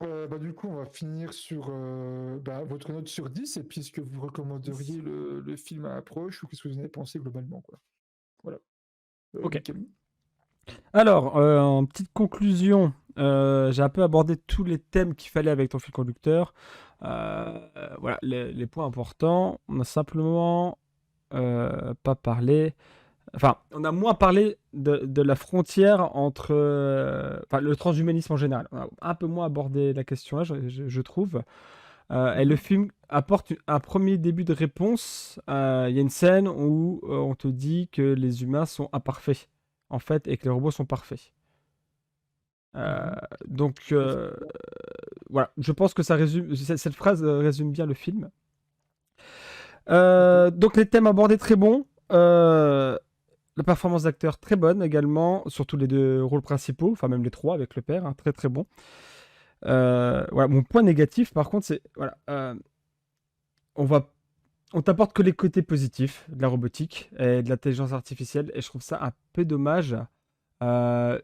ça. Du coup, on va finir sur votre note sur 10 et puis est-ce que vous recommanderiez le film à approche ou qu'est-ce que vous en avez pensé globalement, quoi. Voilà. Ok. Mickaël. Alors, en petite conclusion, j'ai un peu abordé tous les thèmes qu'il fallait avec ton fil conducteur. Voilà, les points importants. On a simplement pas parlé Enfin, on a moins parlé de la frontière entre enfin, le transhumanisme en général. On a un peu moins abordé la question là, je trouve. Et le Mhm. film apporte un premier début de réponse. Il y a une scène où on te dit que les humains sont imparfaits, en fait, et que les robots sont parfaits. Euh, Mhm. donc, Je pense voilà, je pense que ça résume, cette phrase résume bien le film. Ok. Donc, les thèmes abordés très bons. La performance d'acteur très bonne également, surtout les deux rôles principaux, enfin même les trois avec le père, hein, très très bon. Voilà, mon point négatif par contre, c'est voilà, on va on t'apporte que les côtés positifs de la robotique et de l'intelligence artificielle, et je trouve ça un peu dommage.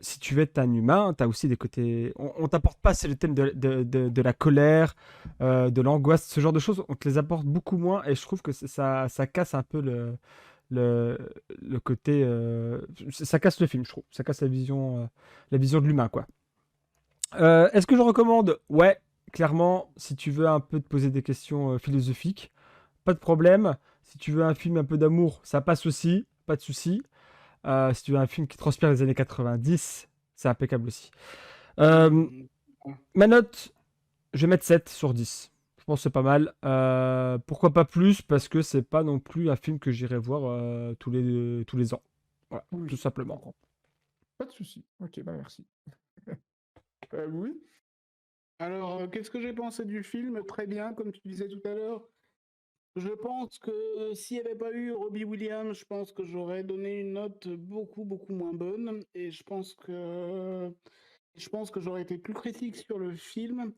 Si tu veux être un humain, tu as aussi des côtés. On t'apporte pas, c'est le thème de la colère, de l'angoisse, ce genre de choses. On te les apporte beaucoup moins, et je trouve que ça casse un peu le, le côté. Ça casse le film, je trouve. Ça casse la vision de l'humain, quoi. Est-ce que je recommande? Ouais, clairement, si tu veux un peu te poser des questions philosophiques, pas de problème. Si tu veux un film un peu d'amour, ça passe aussi, pas de souci. Si tu veux un film qui transpire les années 90, c'est impeccable aussi. Euh, que- ma note, je vais mettre 7 sur 10. Je pense que c'est pas mal. Pourquoi pas plus? Parce que c'est pas non plus un film que j'irai voir tous les ans. Voilà, tout Oui, je simplement. comprends. Pas de souci. Ok, bah merci. Oui. Alors, qu'est-ce que j'ai pensé du film? Très bien, comme tu disais tout à l'heure. Je pense que s'il n'y avait pas eu Robbie Williams, je pense que j'aurais donné une note beaucoup, beaucoup moins bonne. Et je pense que j'aurais été plus critique sur le film.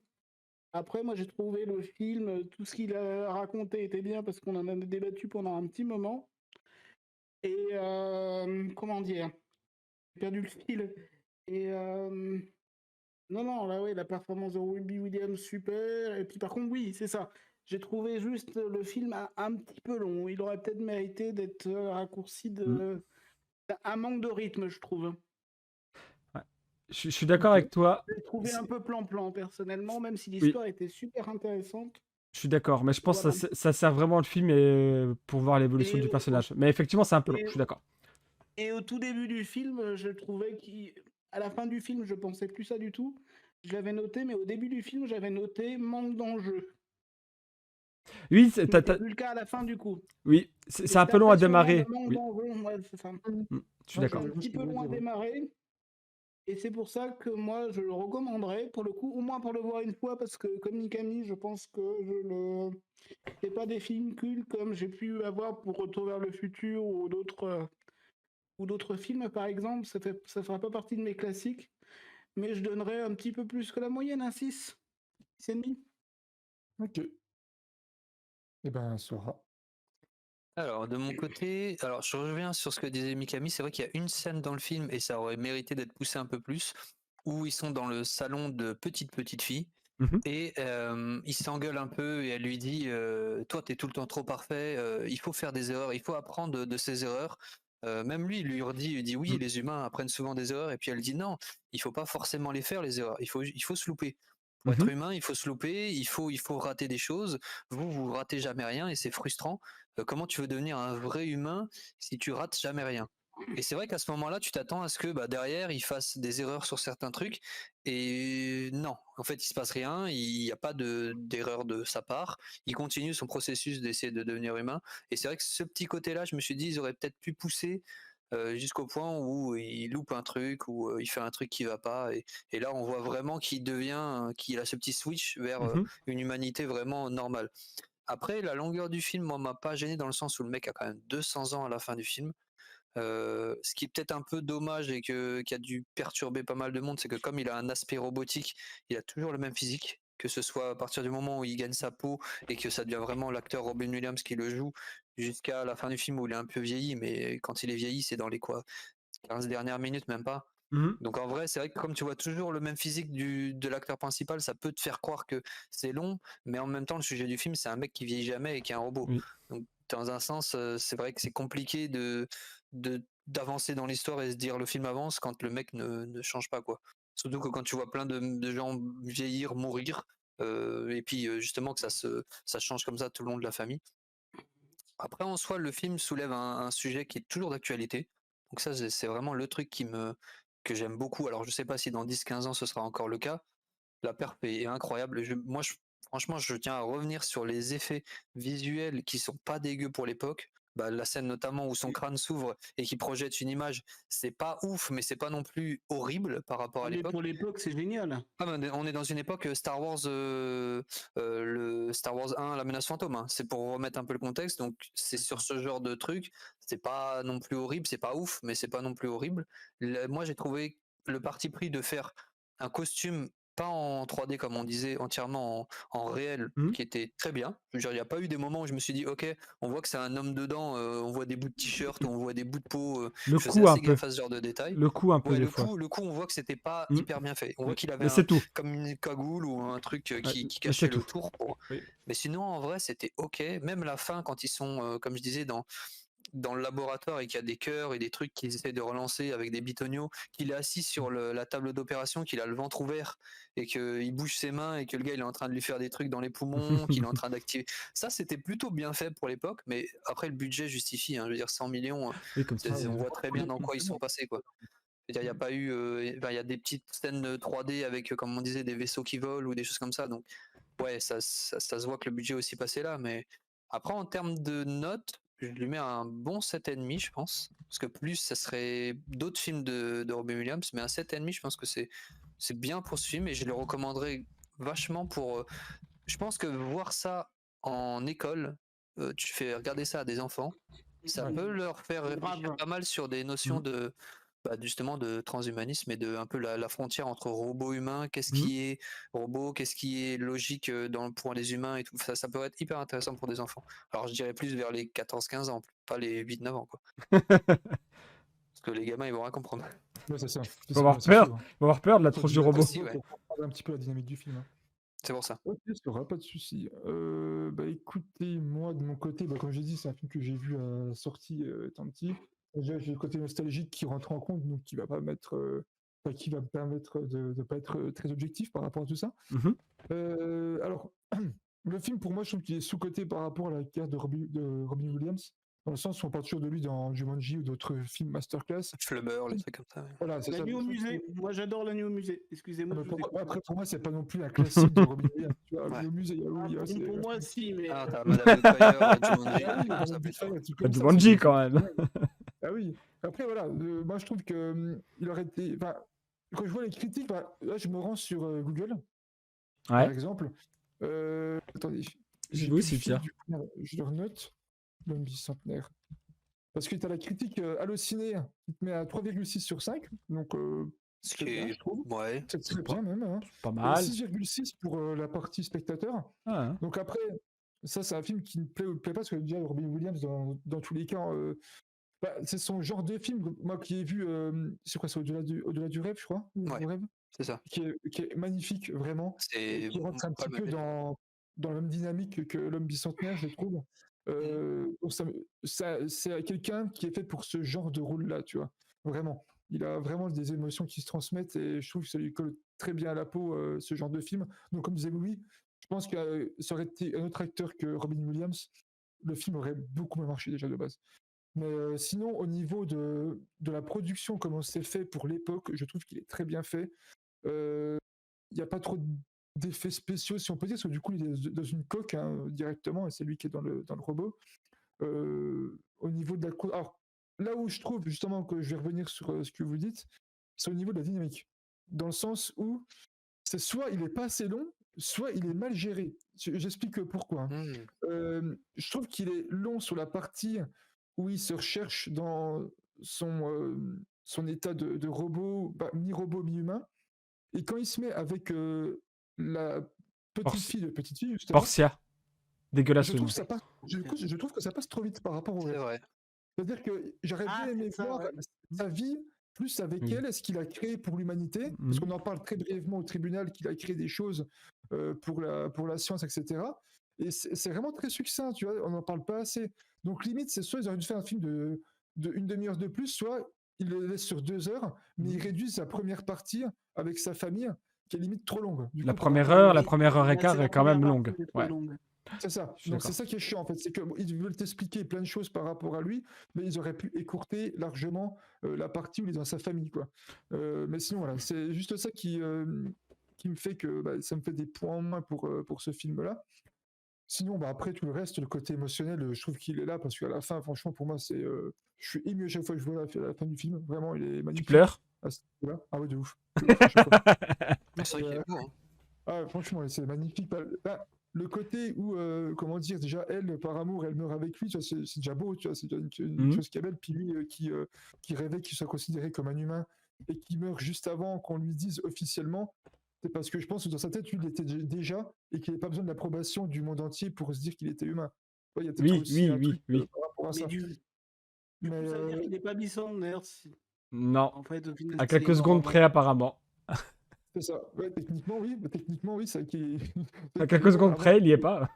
Après, moi, j'ai trouvé le film, tout ce qu'il a raconté était bien parce qu'on en a débattu pendant un petit moment. Et comment dire? J'ai perdu le fil. Et non, non, là, oui, la performance de Robbie Williams, super. Et puis, par contre, oui, c'est ça. J'ai trouvé juste le film un petit peu long. Il aurait peut-être mérité d'être raccourci Mm. de. Un manque de rythme, je trouve. Ouais. Je suis d'accord Ok. avec toi. Je l'ai trouvé un C'est- peu plan-plan, personnellement, même si Oui, l'histoire était super intéressante. je suis d'accord. Mais je pense que Voilà. ça sert vraiment le film pour voir l'évolution Et, du au- personnage. Mais effectivement, c'est un peu long. et, Je suis d'accord. et au tout début du film, je trouvais qu'à la fin du film, je pensais plus ça du tout. Je l'avais noté, mais au début du film, j'avais noté manque d'enjeu. Oui, Ce qui n'était plus le cas à la fin du coup. oui, Et c'est un cette peu long à impression-là de démarrer. manque Oui, d'enjeu, ouais, c'est ça. Mhm. je suis Ouais, C'était je, d'accord. un je vois ce petit que peu vous voulez loin à dire, ouais. démarrer. Et c'est pour ça que moi, je le recommanderais, pour le coup, au moins pour le voir une fois, parce que comme Mikami, je pense que je le. C'est pas des films cultes comme j'ai pu avoir pour Retour vers le futur ou d'autres films, par exemple. Ça fera pas partie de mes classiques, mais je donnerais un petit peu plus que la moyenne, un 6, 6,5. Ok. Eh ben, Sora. Alors, de mon côté, alors je reviens sur ce que disait Mikami, c'est vrai qu'il y a une scène dans le film, et ça aurait mérité d'être poussé un peu plus, où ils sont dans le salon de petite fille, Mhm, et ils s'engueulent un peu, et elle lui dit toi t'es tout le temps trop parfait, il faut faire des erreurs, il faut apprendre de ses erreurs. Même lui, il lui redit, il dit oui, mm, les humains apprennent souvent des erreurs, et puis elle dit non, il faut pas forcément les faire les erreurs, il faut se louper. Pour être mhm, humain, il faut se louper, il faut rater des choses. Vous ratez jamais rien, et c'est frustrant. Comment tu veux devenir un vrai humain si tu rates jamais rien? Et c'est vrai qu'à ce moment-là, tu t'attends à ce que bah, derrière, il fasse des erreurs sur certains trucs. Et non, en fait, il se passe rien. Il n'y a pas d'erreur de sa part. Il continue son processus d'essayer de devenir humain. Et c'est vrai que ce petit côté-là, je me suis dit, ils auraient peut-être pu pousser jusqu'au point où il loupe un truc, ou il fait un truc qui va pas. Et là, on voit vraiment qu'il a ce petit switch vers mhm. une humanité vraiment normale. Après, la longueur du film, moi, m'a pas gêné dans le sens où le mec a quand même 200 ans à la fin du film. Ce qui est peut-être un peu dommage et qui a dû perturber pas mal de monde, c'est que comme il a un aspect robotique, il a toujours le même physique, que ce soit à partir du moment où il gagne sa peau et que ça devient vraiment l'acteur Robin Williams qui le joue, jusqu'à la fin du film où il est un peu vieilli, mais quand il est vieilli, c'est dans les 15 dernières minutes, même pas. Mhm. Donc en vrai, c'est vrai que comme tu vois toujours le même physique de l'acteur principal, ça peut te faire croire que c'est long, mais en même temps, le sujet du film, c'est un mec qui vieillit jamais et qui est un robot. Oui. Donc dans un sens, c'est vrai que c'est compliqué d'avancer dans l'histoire et se dire le film avance quand le mec ne change pas, quoi. Surtout que quand tu vois plein de gens vieillir, mourir, et puis justement que ça change comme ça tout le long de la famille. Après, en soi, le film soulève un sujet qui est toujours d'actualité. Donc ça, c'est vraiment le truc que j'aime beaucoup. Alors je sais pas si dans 10-15 ans ce sera encore le cas. La perf est incroyable. Franchement, je tiens à revenir sur les effets visuels qui sont pas dégueux pour l'époque. Bah, la scène notamment où son crâne s'ouvre et qui projette une image, c'est pas ouf, mais c'est pas non plus horrible par rapport à Mais l'époque. pour l'époque, c'est génial. Ah, mais on est dans une époque Star Wars, le Star Wars 1, la menace fantôme, hein. C'est pour remettre un peu le contexte. Donc c'est sur ce genre de truc. C'est pas non plus horrible, c'est pas ouf, mais c'est pas non plus horrible. Moi, j'ai trouvé le parti pris de faire un costume pas en 3D comme on disait, entièrement en réel, Mhm. qui était très bien. Je veux dire, il n'y a pas eu des moments où je me suis dit, ok, on voit que c'est un homme dedans, on voit des bouts de t-shirt, on voit des bouts de peau. Le Je faisais coup un assez peu. gaffe à ce genre de détails. Le coup un peu Ouais, des fois. le coup, on voit que c'était pas Mm. hyper bien fait. On voit qu'il avait Mais c'est tout. comme une cagoule ou un truc qui Mais c'est cachait tout. le tour. Oui. Mais sinon, en vrai, c'était ok. Même la fin, quand ils sont, comme je disais, dans le laboratoire et qu'il y a des cœurs et des trucs qu'ils essaient de relancer avec des bitoniaux, qu'il est assis sur la table d'opération, qu'il a le ventre ouvert et qu'il bouge ses mains et que le gars il est en train de lui faire des trucs dans les poumons, qu'il est en train d'activer. Ça, c'était plutôt bien fait pour l'époque, mais après, le budget justifie. Hein. Je veux dire, 100 millions, Oui, comme ça. on voit très bien dans quoi ils sont passés, quoi. Il n'y a pas eu, il y a des petites scènes 3D avec, comme on disait, des vaisseaux qui volent ou des choses comme ça. Donc, ouais, ça se voit que le budget est aussi passé là. Mais après, en termes de notes, je lui mets un bon 7,5, je pense. Parce que plus, ça serait d'autres films de Robin Williams. Mais un 7,5, je pense que c'est bien pour ce film et je le recommanderais vachement pour. Je pense que voir ça en école, tu fais regarder ça à des enfants, ça Ouais. peut leur faire réfléchir Grave. pas mal sur des notions de justement de transhumanisme et de un peu la frontière entre robot humain, qu'est-ce qui est robot, qu'est-ce qui est logique pour les humains et tout. Ça peut être hyper intéressant pour des enfants. Alors je dirais plus vers les 14-15 ans, pas les 8-9 ans, quoi. Parce que les gamins ils vont rien comprendre. Ouais, c'est ça. Faut avoir peur. Faut avoir peur de la Faut tronche du dire robot. aussi, ouais. pour comprendre un petit peu la dynamique du film. Hein. C'est pour ça. Ok, ça aura pas de souci. Bah écoutez, moi de mon côté, bah, comme j'ai dit, c'est un film que j'ai vu à la sortie étant petit. Déjà, j'ai le côté nostalgique qui rentre en compte, donc qui va pas mettre, qui va me permettre de ne pas être très objectif par rapport à tout ça. Mhm. Alors, le film pour moi, je trouve qu'il est sous-coté par rapport à la carrière de Robin Williams, dans le sens où on parle toujours de lui dans Jumanji ou d'autres films masterclass. Flubber, les trucs comme ça. Ouais. Voilà, c'est La ça. nuit au musée. Moi, j'adore La nuit au musée. Excusez-moi. je vous ai coupé. Après, pour moi, c'est pas non plus un classique de Robin Williams. Tu vois, Ouais. le musée, il y a oui, Ah, c'est- pour moi, si, mais. Ah, t'as Madame Fire, Jumanji, Ah oui, ça Madame peut être Butler, ça. un truc Pas comme du ça, Jumanji c'est- quand même. Ah oui. Après, voilà, moi je trouve que il aurait été. Enfin, quand je vois les critiques, bah, là je me rends sur Google, par Ouais. exemple. Attendez, Je j'ai vais plus aussi, le film, tiens. du coup, je leur note. L'homme bicentenaire. Parce que tu as la critique Allociné qui te met à 3,6 sur 5. Donc, Ce c'est qui bien, est. je trouve. Ouais. C'est très bien même. Hein. Pas Et mal. 6,6 pour la partie spectateur. Ah, hein. Donc après, ça c'est un film qui me plaît ou me plaît pas, parce que déjà Robin Williams, dans tous les cas, bah, c'est son genre de film, moi qui ai vu, c'est quoi, c'est au-delà du rêve, je crois, Ouais. Le rêve, C'est ça. qui est magnifique, vraiment, et C'est qui rentre un pas petit le peu même. dans la même dynamique que l'homme bicentenaire, je trouve. Donc c'est quelqu'un qui est fait pour ce genre de rôle-là, tu vois, vraiment. Il a vraiment des émotions qui se transmettent, et je trouve que ça lui colle très bien à la peau, ce genre de film. Donc, comme disait Louis, je pense que ça aurait été un autre acteur que Robin Williams, le film aurait beaucoup moins marché déjà de base. Mais sinon, au niveau de la production, comment c'est fait pour l'époque, je trouve qu'il est très bien fait. Il n'y a pas trop d'effets spéciaux, si on peut dire, parce que du coup, il est dans une coque hein, directement, et c'est lui qui est dans le robot. Au niveau de la... Alors, là où je trouve justement que je vais revenir sur ce que vous dites, c'est au niveau de la dynamique. Dans le sens où c'est soit il est pas assez long, soit il est mal géré. J'explique pourquoi. Hein. Je trouve qu'il est long sur la partie où il se recherche dans son état de robot, bah, mi-robot, mi-humain. Et quand il se met avec la petite fille justement, Portia. Dégueulasse je le nom. trouve, ça passe, je trouve que ça passe trop vite par rapport au C'est reste. vrai. C'est-à-dire que j'aurais Ah, bien aimé c'est ça, voir ouais. sa vie plus avec Oui. elle, ce qu'il a créé pour l'humanité, parce qu'on en parle très brièvement au tribunal, qu'il a créé des choses pour la science, etc. Et c'est vraiment très succinct, tu vois, on n'en parle pas assez. Donc limite, c'est soit ils auraient dû faire un film de une demi-heure de plus, soit ils le laissent sur 2 heures, mais ils réduisent sa première partie avec sa famille, qui est limite trop longue. Du La coup, première par rapport heure, au- la première heure et Là, quart c'est la est quand même première longue. partie qui est trop Ouais. longue. C'est ça. Je suis Donc d'accord. c'est ça qui est chiant en fait, c'est qu'ils veulent t'expliquer plein de choses par rapport à lui, mais ils auraient pu écourter largement la partie où il est dans sa famille, quoi. Mais sinon voilà, c'est juste ça qui me fait que ça me fait des points en moins pour ce film-là. Sinon, après tout le reste, le côté émotionnel, je trouve qu'il est là parce qu'à la fin, franchement, pour moi, je suis ému à chaque fois que je vois la fin du film. Vraiment, il est Tu magnifique pleures? à ce niveau-là. Ah ouais, de ouf. De ouf à chaque fois. Ah, c'est vrai qu'il Euh, est beau, hein. franchement, c'est magnifique. Le côté où, comment dire, déjà, elle, par amour, elle meurt avec lui, tu vois, c'est déjà beau, tu vois, c'est déjà une Mhm. chose qui est belle. Puis lui, qui rêvait qu'il soit considéré comme un humain et qui meurt juste avant qu'on lui dise officiellement, c'est parce que je pense que dans sa tête, lui, il était déjà et qu'il n'avait pas besoin de l'approbation du monde entier pour se dire qu'il était humain. Ouais, il y a peut-être Oui, aussi oui, un truc oui, oui. par rapport à Mais ça. du Mais coup, ça veut dire qu'il n'est pas bisexuel. Non. En fait, au final, À s'il est quelques mort secondes avant. près, apparemment. c'est ça. Ouais, techniquement, oui, c'est qui. À quelques secondes près, il y est pas.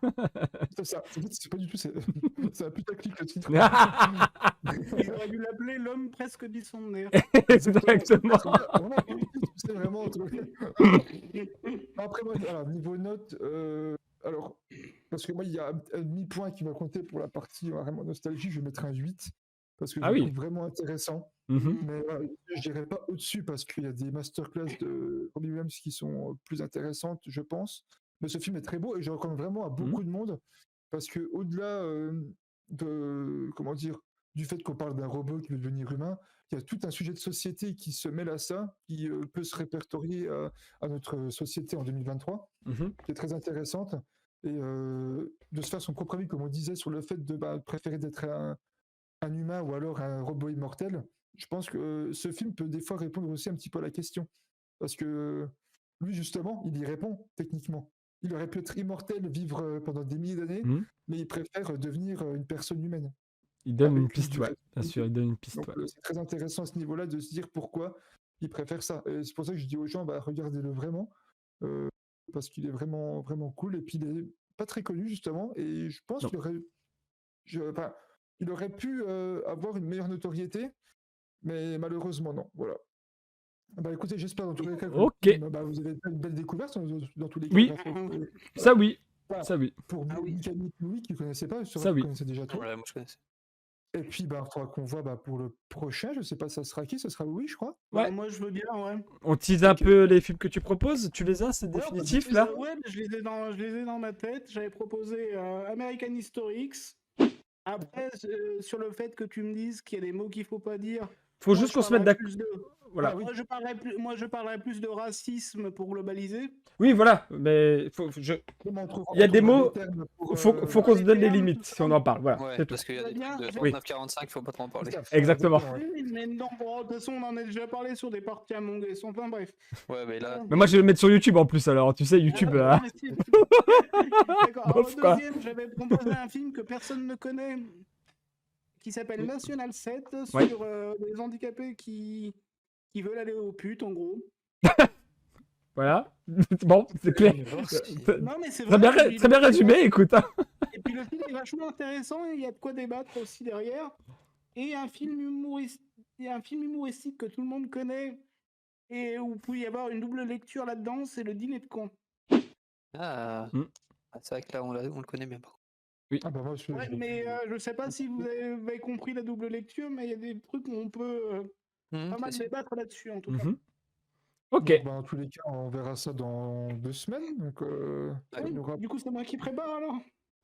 C'est ça. En fait, c'est pas du tout. C'est un putaclic le titre. Ils auraient dû l'appeler l'homme presque bisexuel. Exactement. Vraiment, c'est vraiment. Après, moi, alors, niveau note, alors, parce que moi, il y a un demi-point qui va compter pour la partie vraiment nostalgie, je vais mettre un 8, parce que je Ah le oui. trouve vraiment intéressant. Mhm. Mais je dirais pas au-dessus, parce qu'il y a des masterclass de Robbie Williams qui sont plus intéressantes, je pense. Mais ce film est très beau et je le recommande vraiment à beaucoup de monde, parce que au-delà de, comment dire, du fait qu'on parle d'un robot qui veut devenir humain, il y a tout un sujet de société qui se mêle à ça, qui peut se répertorier à notre société en 2023, Mhm. qui est très intéressante. Et de se faire son propre avis, comme on disait, sur le fait de préférer d'être un humain ou alors un robot immortel. Je pense que ce film peut des fois répondre aussi un petit peu à la question. Parce que lui, justement, il y répond techniquement. Il aurait pu être immortel, vivre pendant des milliers d'années, Mhm. mais il préfère devenir une personne humaine. Il donne une Avec plus piste, de ouais. Bien sûr, responsabilité. il donne une piste, Donc ouais. c'est très intéressant à ce niveau-là de se dire pourquoi il préfère ça. Et c'est pour ça que je dis aux gens, regardez-le vraiment, euh, parce qu'il est vraiment, vraiment cool. Et puis il est pas très connu, justement, et je pense Non. enfin, il aurait pu avoir une meilleure notoriété, mais malheureusement, non. Voilà. Écoutez, j'espère dans tous les cas que le Ok. film, vous avez fait une belle découverte dans tous les cas. Oui. Ça, oui. Voilà. Ça, oui. Pour Ah oui. Mikami Louis, qui ne connaissait pas, je Ça, que oui. connaissais déjà toi. Ouais, moi je connaissais. Et puis, il faudra qu'on voit pour le prochain. Je sais pas, ça sera qui? Ça sera Louis, je crois. Ouais. Moi, je veux bien, ouais. On tease un Ok. peu les films que tu proposes. Tu les as, c'est Ouais, définitif, là? Ouais, mais je les ai dans ma tête. J'avais proposé American History X. Après, sur le fait que tu me dises qu'il y a des mots qu'il faut pas dire. Faut moi, juste je qu'on se mette parlerais d'accord. plus de- Voilà. Ah oui. Moi, je parlerais plus de racisme pour globaliser. Oui, voilà. Mais Comment il y a des trouvera mots. termes pour, Faut qu'on se donne les termes, limites tout si ça. on en parle. Voilà. Ouais, C'est tout. parce qu'il y a des Bien, trucs de oui. 39-45, faut pas trop en parler. Exactement. Oui, mais non, bon, de toute façon, on en a déjà parlé sur des parties Among Us. Enfin, bref. Ouais, mais là, Mais moi, je vais le mettre sur YouTube en plus, alors. Tu sais, YouTube. Ah, mais si. D'accord. Alors, Bof, quoi. deuxième, j'avais proposé un film que personne ne connaît, qui s'appelle National 7, Ouais. sur des handicapés qui veulent aller aux putes, en gros. Voilà. Bon, c'est clair. Non, mais c'est Très vrai. bien, très bien résumé, écoute. Hein. Et puis le film est vachement intéressant et il y a de quoi débattre aussi derrière. Et un film humoristique que tout le monde connaît et où il peut y avoir une double lecture là-dedans, c'est Le Dîner de cons. ah, Mm. c'est vrai que là, on le connaît bien. Par contre. Moi, Ouais, mais je sais pas si vous avez compris la double lecture, mais il y a des trucs où on peut pas mal C'est sûr. débattre là-dessus en tout cas. Mhm. Ok. Donc, dans tous les cas, on verra ça dans 2 semaines. Donc, Oui, il y aura du coup, c'est moi qui prépare alors.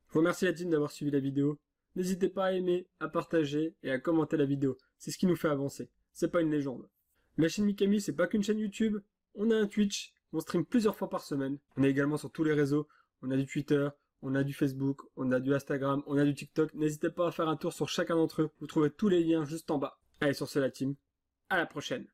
Je vous remercie la team d'avoir suivi la vidéo. N'hésitez pas à aimer, à partager et à commenter la vidéo. C'est ce qui nous fait avancer. C'est pas une légende. La chaîne Mikami, c'est pas qu'une chaîne YouTube. On a un Twitch. On stream plusieurs fois par semaine. On est également sur tous les réseaux. On a du Twitter, on a du Facebook, on a du Instagram, on a du TikTok. N'hésitez pas à faire un tour sur chacun d'entre eux. Vous trouverez tous les liens juste en bas. Allez, sur ce la team. À la prochaine.